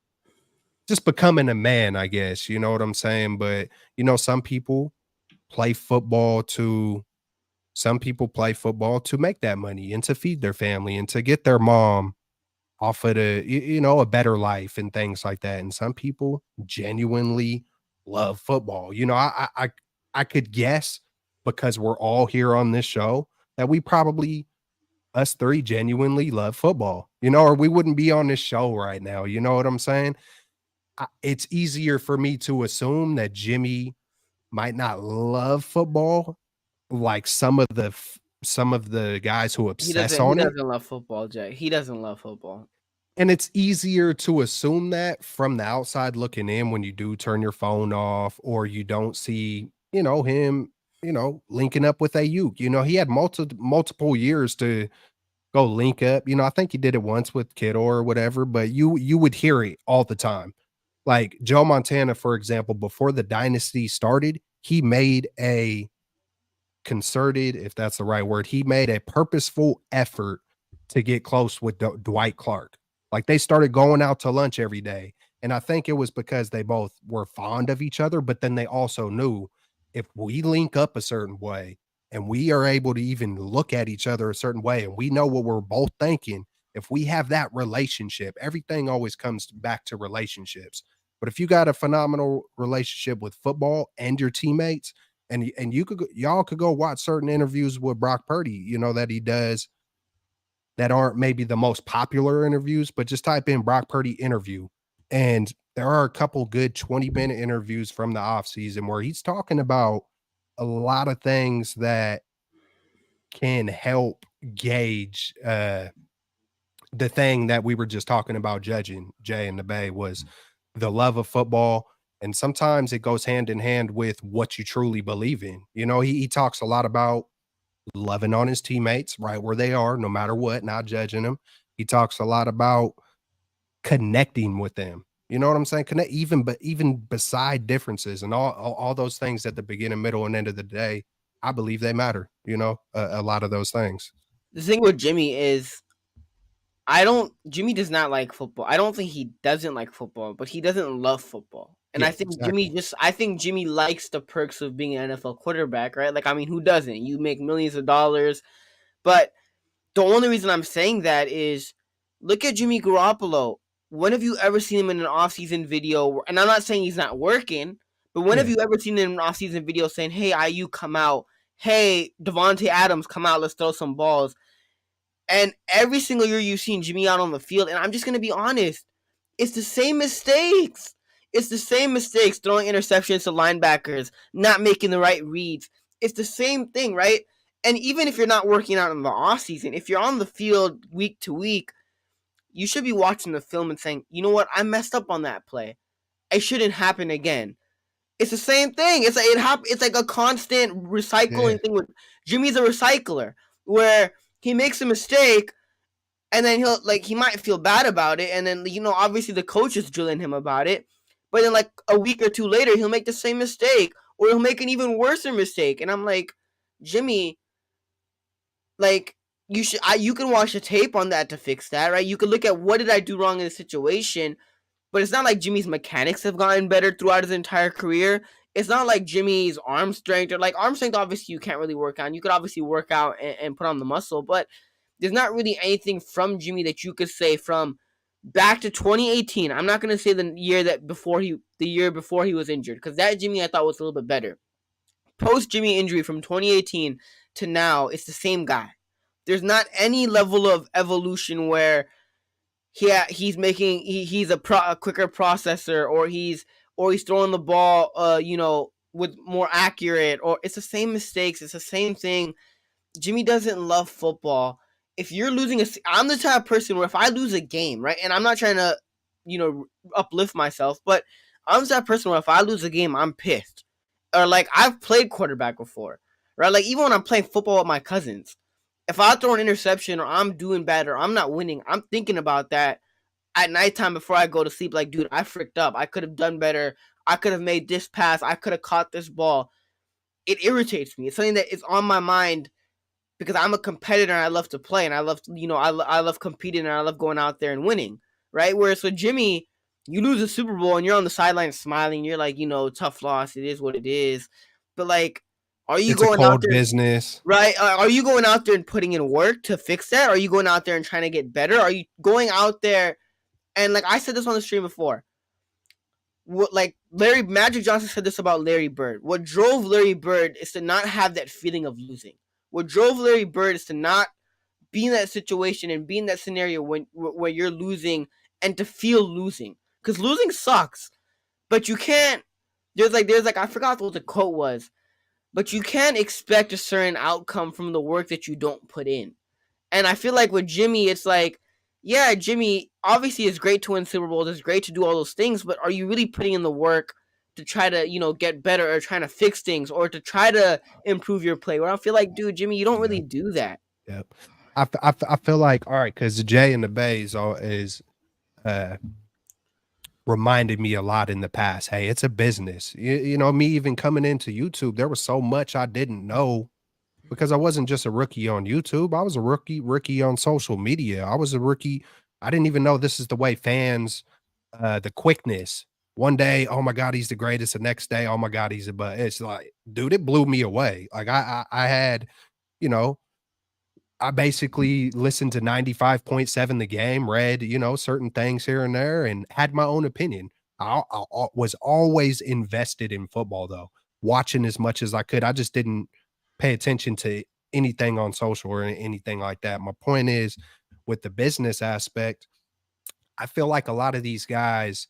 just becoming a man, I guess, you know what I'm saying? But some people play football to make that money and to feed their family and to get their mom off of a better life and things like that. And some people genuinely love football. I could guess, because we're all here on this show, that us three genuinely love football, or we wouldn't be on this show right now. You know what I'm saying? It's easier for me to assume that Jimmy might not love football like some of the guys who obsess on it. He doesn't love football, Jay. He doesn't love football. And it's easier to assume that from the outside looking in when you do turn your phone off or you don't see, him, linking up with Ayuk. He had multiple years to go link up. I think he did it once with Kittle or whatever, but you would hear it all the time. Like Joe Montana, for example, before the dynasty started, he made a concerted, if that's the right word, he made a purposeful effort to get close with Dwight Clark. Like, they started going out to lunch every day. And I think it was because they both were fond of each other, but then they also knew if we link up a certain way and we are able to even look at each other a certain way and we know what we're both thinking, if we have that relationship, everything always comes back to relationships. But if you got a phenomenal relationship with football and your teammates, and y'all could go watch certain interviews with Brock Purdy, that he does that aren't maybe the most popular interviews, but just type in Brock Purdy interview. And there are a couple good 20-minute interviews from the offseason where he's talking about a lot of things that can help gauge the thing that we were just talking about judging, Jay and the Bay, was the love of football. And sometimes it goes hand in hand with what you truly believe in. He talks a lot about loving on his teammates right where they are, no matter what, not judging them. He talks a lot about connecting with them. You know what I'm saying? Connect even beside differences and all those things at the beginning, middle, and end of the day, I believe they matter. You know, a lot of those things. The thing with Jimmy is Jimmy does not like football. I don't think he doesn't like football, but he doesn't love football. And Yeah, exactly. I think Jimmy likes the perks of being an NFL quarterback, right? Like, I mean, who doesn't? You make millions of dollars. But the only reason I'm saying that is look at Jimmy Garoppolo. When have you ever seen him in an offseason video? And I'm not saying he's not working, but when have Yeah, you ever seen him in an offseason video saying, hey, IU, come out. Hey, Devontae Adams, come out. Let's throw some balls. And every single year you've seen Jimmy out on the field, and I'm just going to be honest, it's the same mistakes. It's the same mistakes, throwing interceptions to linebackers, not making the right reads. It's the same thing, right? And even if you're not working out in the offseason, if you're on the field week to week, you should be watching the film and saying, you know what, I messed up on that play. It shouldn't happen again. It's the same thing. It's like a constant yeah. recycling thing. With Jimmy's a recycler, where he makes a mistake, and then he might feel bad about it, and then obviously the coach is drilling him about it, but then like a week or two later he'll make the same mistake, or he'll make an even worse mistake, and I'm like, Jimmy, like you can watch the tape on that to fix that, right? You can look at what did I do wrong in the situation, but it's not like Jimmy's mechanics have gotten better throughout his entire career. It's not like Jimmy's arm strength, or like arm strength obviously you can't really work on. You could obviously work out and put on the muscle, but there's not really anything from Jimmy that you could say from back to 2018. I'm not gonna say the year before he was injured, because that Jimmy I thought was a little bit better. Post Jimmy injury from 2018 to now, it's the same guy. There's not any level of evolution where he's a quicker processor, or he's throwing the ball with more accurate, or it's the same mistakes, it's the same thing. Jimmy doesn't love football. If you're losing I'm the type of person where if I lose a game, right, and I'm not trying to, uplift myself, but I'm the type of person where if I lose a game, I'm pissed. Or like I've played quarterback before, right? Like even when I'm playing football with my cousins, if I throw an interception or I'm doing bad or I'm not winning, I'm thinking about that at nighttime before I go to sleep. Like, dude, I fricked up. I could have done better. I could have made this pass. I could have caught this ball. It irritates me. It's something that is on my mind because I'm a competitor and I love to play and I love, I love competing and I love going out there and winning, right? Whereas with Jimmy, you lose a Super Bowl and you're on the sideline smiling. You're like, tough loss. It is what it is. But like, are you It's a going out cold there, business. right? Are you going out there and putting in work to fix that? Are you going out there and trying to get better? Are you going out there and like I said this on the stream before? What like Magic Johnson said this about Larry Bird. What drove Larry Bird is to not have that feeling of losing. What drove Larry Bird is to not be in that situation and be in that scenario where you're losing and to feel losing. Because losing sucks. But you can't there's like I forgot what the quote was, but you can't expect a certain outcome from the work that you don't put in. And I feel like with Jimmy, it's like, yeah, Jimmy, obviously it's great to win Super Bowls, it's great to do all those things, but are you really putting in the work to try to, get better or trying to fix things or to try to improve your play? Where I feel like, dude, Jimmy, you don't really Yep. do that. Yep. I feel like, all right, because Jay and the Bay is uh reminded me a lot in the past. Hey, it's a business. Me even coming into YouTube, there was so much I didn't know because I wasn't just a rookie on YouTube. I was a rookie on social media. I was a rookie. I didn't even know this is the way fans, the quickness. One day, oh my God, he's the greatest. The next day, oh my God, he's a but. It's like, dude, it blew me away. Like I had, you know, I basically listened to 95.7 the game, read, certain things here and there, and had my own opinion. I was always invested in football, though, watching as much as I could. I just didn't pay attention to anything on social or anything like that. My point is, with the business aspect, I feel like a lot of these guys,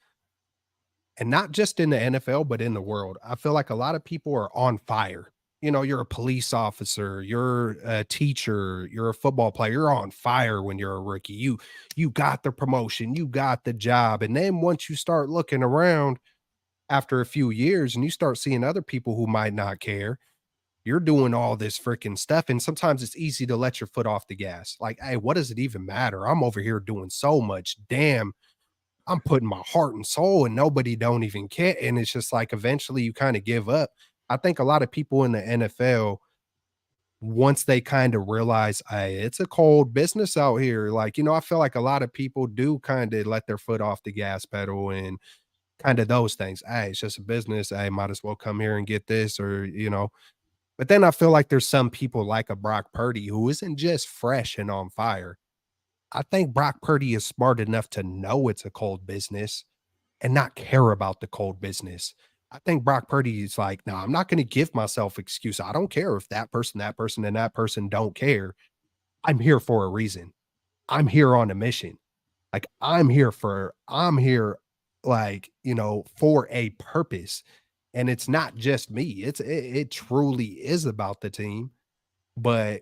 and not just in the NFL, but in the world, I feel like a lot of people are on fire. You're a police officer, you're a teacher, you're a football player, you're on fire when you're a rookie. You got the promotion, you got the job. And then once you start looking around after a few years and you start seeing other people who might not care, you're doing all this freaking stuff. And sometimes it's easy to let your foot off the gas. Like, hey, what does it even matter? I'm over here doing so much damn I'm putting my heart and soul and nobody don't even care. And it's just like eventually you kind of give up. I think a lot of people in the NFL, once they kind of realize, hey, it's a cold business out here. Like, I feel like a lot of people do kind of let their foot off the gas pedal and kind of those things. Hey, it's just a business. Hey, might as well come here and get this, or. But then I feel like there's some people like a Brock Purdy who isn't just fresh and on fire. I think Brock Purdy is smart enough to know it's a cold business and not care about the cold business. I think Brock Purdy is like, no, I'm not going to give myself excuse. I don't care if that person, and that person don't care. I'm here for a reason. I'm here on a mission. Like I'm here like, for a purpose. And it's not just me. It truly is about the team. But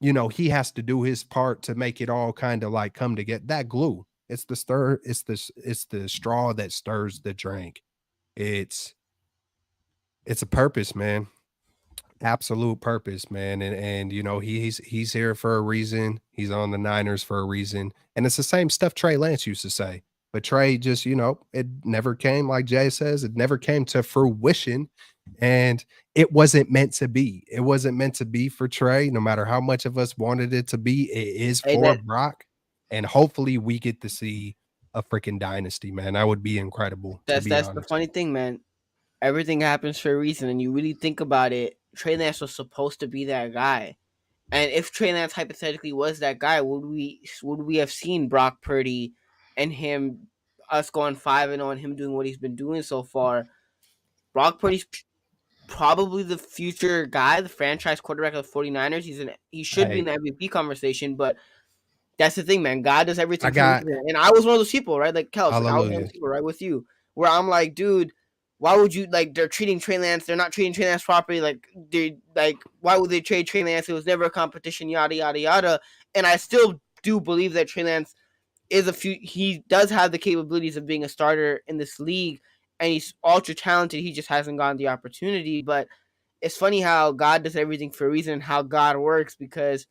he has to do his part to make it all kind of like come together. That glue. It's the straw that stirs the drink. It's a purpose, man. Absolute purpose, man. And he's here for a reason. He's on the Niners for a reason. And it's the same stuff Trey Lance used to say. But Trey just, it never came, like Jay says, it never came to fruition. And it wasn't meant to be. It wasn't meant to be for Trey, no matter how much of us wanted it to be. It is for Brock. And hopefully we get to see a freaking dynasty, man. That would be incredible. That's the funny thing, man. Everything happens for a reason, and you really think about it. Trey Lance was supposed to be that guy, and if Trey Lance hypothetically was that guy, would we have seen Brock Purdy and us going 5-0 and him doing what he's been doing so far? Brock Purdy's probably the future guy, the franchise quarterback of the 49ers. He should be in the MVP conversation, but that's the thing, man. God does everything. And I was one of those people, right? Like Kels, I was one of those people, right, with you, where I'm like, dude, why would you they're treating Trey Lance? They're not treating Trey Lance properly. Why would they trade Trey Lance? It was never a competition, yada yada yada. And I still do believe that Trey Lance he does have the capabilities of being a starter in this league, and he's ultra talented. He just hasn't gotten the opportunity. But it's funny how God does everything for a reason and how God works, because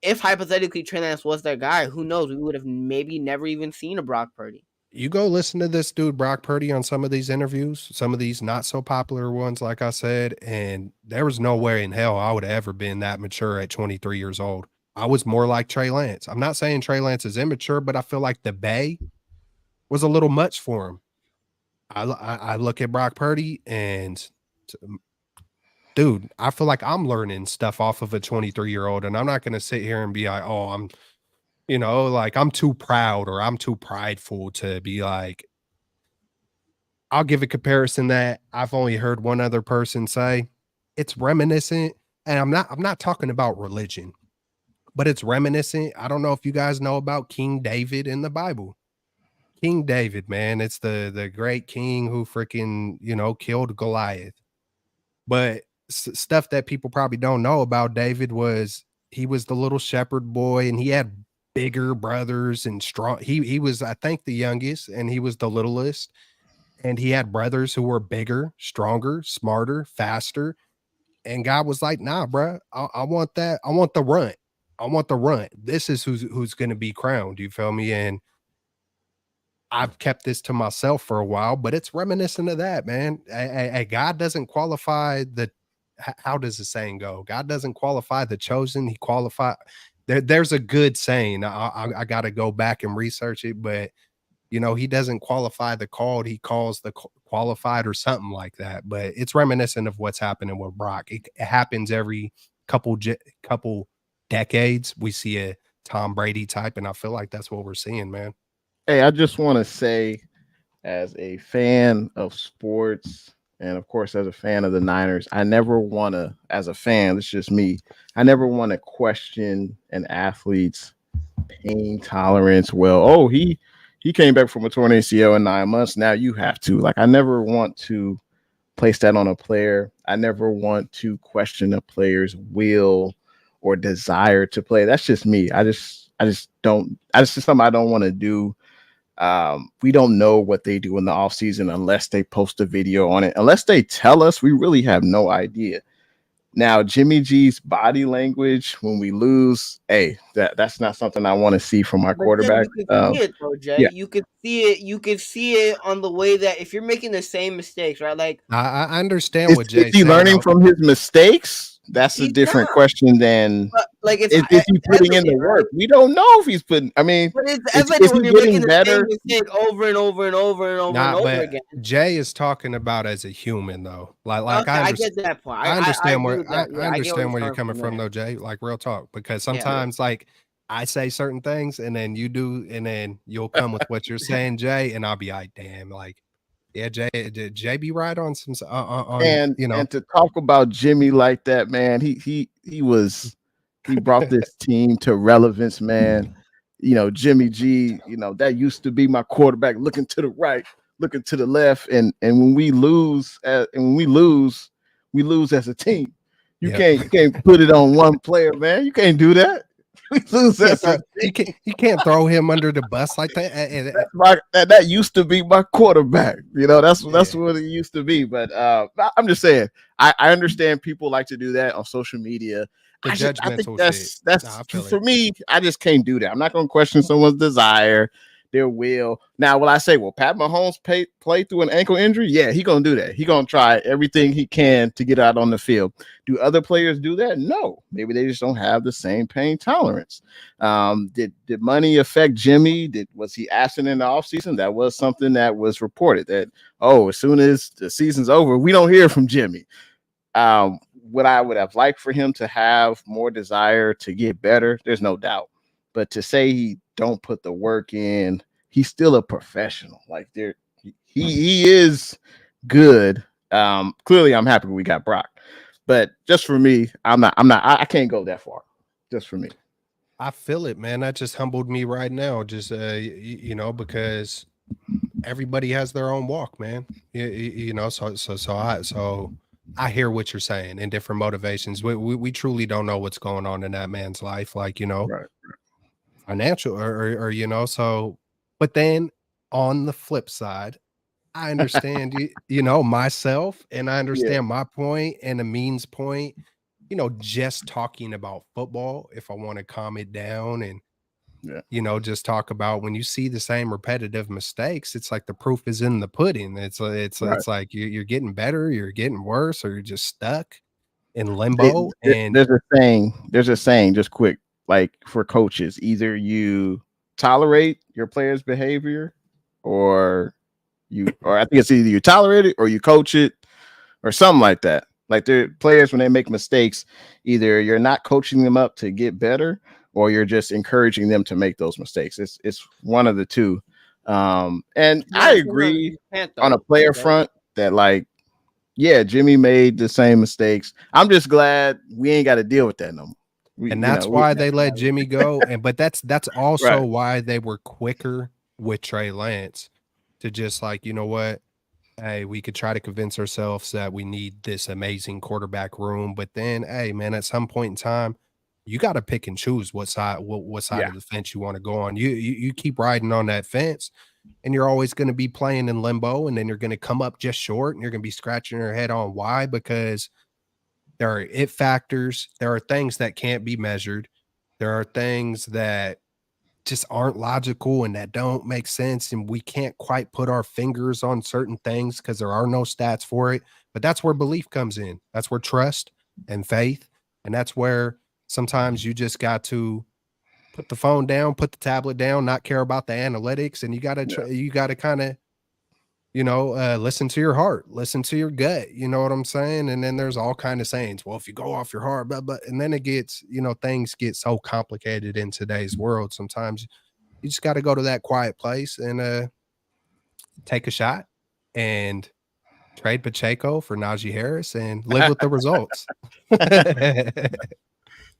if hypothetically Trey Lance was that guy, who knows? We would have maybe never even seen a Brock Purdy. You go listen to this dude, Brock Purdy, on some of these interviews, some of these not so popular ones, like I said, and there was no way in hell I would have ever been that mature at 23 years old. I was more like Trey Lance. I'm not saying Trey Lance is immature, but I feel like the Bay was a little much for him. I look at Brock Purdy and dude, I feel like I'm learning stuff off of a 23-year-old, and I'm not going to sit here and be like, oh, I'm too proud or I'm too prideful to be like. I'll give a comparison that I've only heard one other person say. It's reminiscent, and I'm not talking about religion, but it's reminiscent. I don't know if you guys know about King David in the Bible. King David, man, it's the great king who freaking, killed Goliath. But stuff that people probably don't know about David was he was the little shepherd boy, and he had bigger brothers and strong. He was, I think, the youngest, and he was the littlest. And he had brothers who were bigger, stronger, smarter, faster. And God was like, nah, bro, I want that. I want the runt. I want the runt. This is who's going to be crowned. You feel me? And I've kept this to myself for a while, but it's reminiscent of that, man. God doesn't qualify how does the saying go? God doesn't qualify the chosen. He qualify. There's a good saying. I got to go back and research it, but he doesn't qualify the called. He calls the qualified or something like that. But it's reminiscent of what's happening with Brock. It happens every couple decades. We see a Tom Brady type, and I feel like that's what we're seeing, man. Hey, I just want to say, as a fan of sports, and of course, as a fan of the Niners, I never want to, as a fan, it's just me, I never want to question an athlete's pain tolerance. Well, he came back from a torn ACL in 9 months. Now you have to. Like, I never want to place that on a player. I never want to question a player's will or desire to play. That's just me. I just don't. That's just something I don't want to do. We don't know what they do in the offseason unless they post a video on it. Unless they tell us, we really have no idea. Now, Jimmy G's body language when we lose, hey, that's not something I want to see from our But then quarterback. you could see it though, Jay. Yeah, You could see it. You could see it on the way that if you're making the same mistakes, right? Like I understand what is Jay's he saying learning though. from his mistakes? That's a he's different not. question than But like it's is he putting in the evident, right? work? We don't know if he's putting. I mean, But it's is evident he when you're making getting the same better? mistake over and over and over and over and Nah, over but again. Jay is talking about as a human though. Like Okay, I I understand. get that point. I I agree understand with where that. I Yeah, I get where understand he's where you're coming coming from from there. though, Jay. Like real talk, because Yeah. sometimes like I say certain things and then you do, and then you'll come with what you're saying, Jay, and I'll be like, damn, like yeah, Jay, did Jay be right on some on you know? And to talk about Jimmy like that, man, he brought this team to relevance, man. You know, Jimmy G, you know, that used to be my quarterback looking to the right, looking to the left. And when we lose, we lose as a team. Yeah, You can't put it on one player, man. You can't do that. We lose can't as a throw, team. you can't throw him under the bus like that. That used to be my quarterback. You know, that's Yeah, what it used to be. But I'm just saying, I understand people like to do that on social media. the I think judgmental shit. Nah, I that's feel for it. me. I just can't do that. I'm not going to question someone's desire, their will. Now, will I say, well, Pat Mahomes play through an ankle injury? Yeah, he gonna do that. He gonna try everything he can to get out on the field. Do other players do that? No, maybe they just don't have the same pain tolerance. Did money affect Jimmy? Was he absent in the offseason? That was something that was reported that, oh, as soon as the season's over, we don't hear from Jimmy. What I would have liked for him to have more desire to get better, there's no doubt. But to say he don't put the work in, he's still a professional. Like he is good. Clearly I'm happy we got Brock. But just for me, I can't go that far. Just for me. I feel it, man. That just humbled me right now. Just you know, because everybody has their own walk, man. You know, so I hear what you're saying and different motivations. We truly don't know what's going on in that man's life, like, you know, Right. financial or you know, so but then on the flip side, I understand you know, myself, and I Yeah. understand my point and the means point, you know, just talking about football, if I want to calm it down and Yeah. you know, just talk about when you see the same repetitive mistakes, it's like the proof is in the pudding. Right. It's like you're getting better, you're getting worse, or you're just stuck in limbo. And There's a saying. There's a saying. Just quick, like for coaches, either you tolerate your players' behavior, or or I think it's either you tolerate it or you coach it, or something like that. Like the players when they make mistakes, either you're not coaching them up to get better, or you're just encouraging them to make those mistakes. It's one of the two. And I Yeah, sometimes agree you can't on a though. player Jay. front that like yeah, Jimmy made the same mistakes. I'm just glad we ain't got to deal with that no more. and that's why they let Jimmy go. And but that's also right, why they were quicker with Trey Lance to just like, you know what? Hey, we could try to convince ourselves that we need this amazing quarterback room, but then, hey, man, at some point in time, you got to pick and choose what side yeah, of the fence you want to go on. You keep riding on that fence, and you're always going to be playing in limbo, and then you're going to come up just short, and you're going to be scratching your head on why, because there are it factors, there are things that can't be measured, there are things that just aren't logical and that don't make sense, and we can't quite put our fingers on certain things because there are no stats for it. But that's where belief comes in. That's where trust and faith, and that's where sometimes you just got to put the phone down, put the tablet down, not care about the analytics, and you got to yeah, you got to kind of you know, listen to your heart, listen to your gut. You know what I'm saying? And then there's all kind of sayings. Well, if you go off your heart, but and then it gets, you know, things get so complicated in today's world. Sometimes you just got to go to that quiet place and take a shot and trade Pacheco for Najee Harris and live with the results.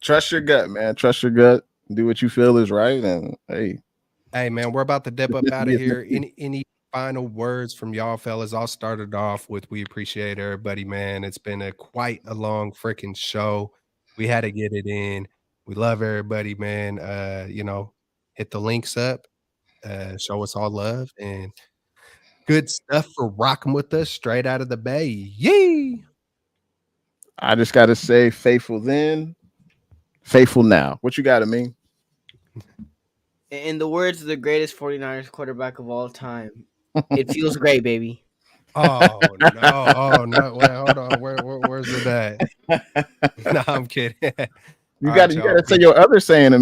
trust your gut, man. Trust your gut. Do what you feel is right, and hey, Hey man, we're about to dip up out consistency of is the here. key. Any final words from y'all fellas? I'll start it off with we appreciate everybody, man. It's been a quite a long freaking show. We had to get it in. We love everybody, man. You know, hit the links up, show us all love and good stuff for rocking with us straight out of the bay. Yee! I just got to say, faithful then, faithful now. What you got to mean? In the words of the greatest 49ers quarterback of all time, it feels great, baby. Oh no! Oh no! Wait, hold on. Where's it at? No, I'm kidding. You All got right, to y'all. say your other saying.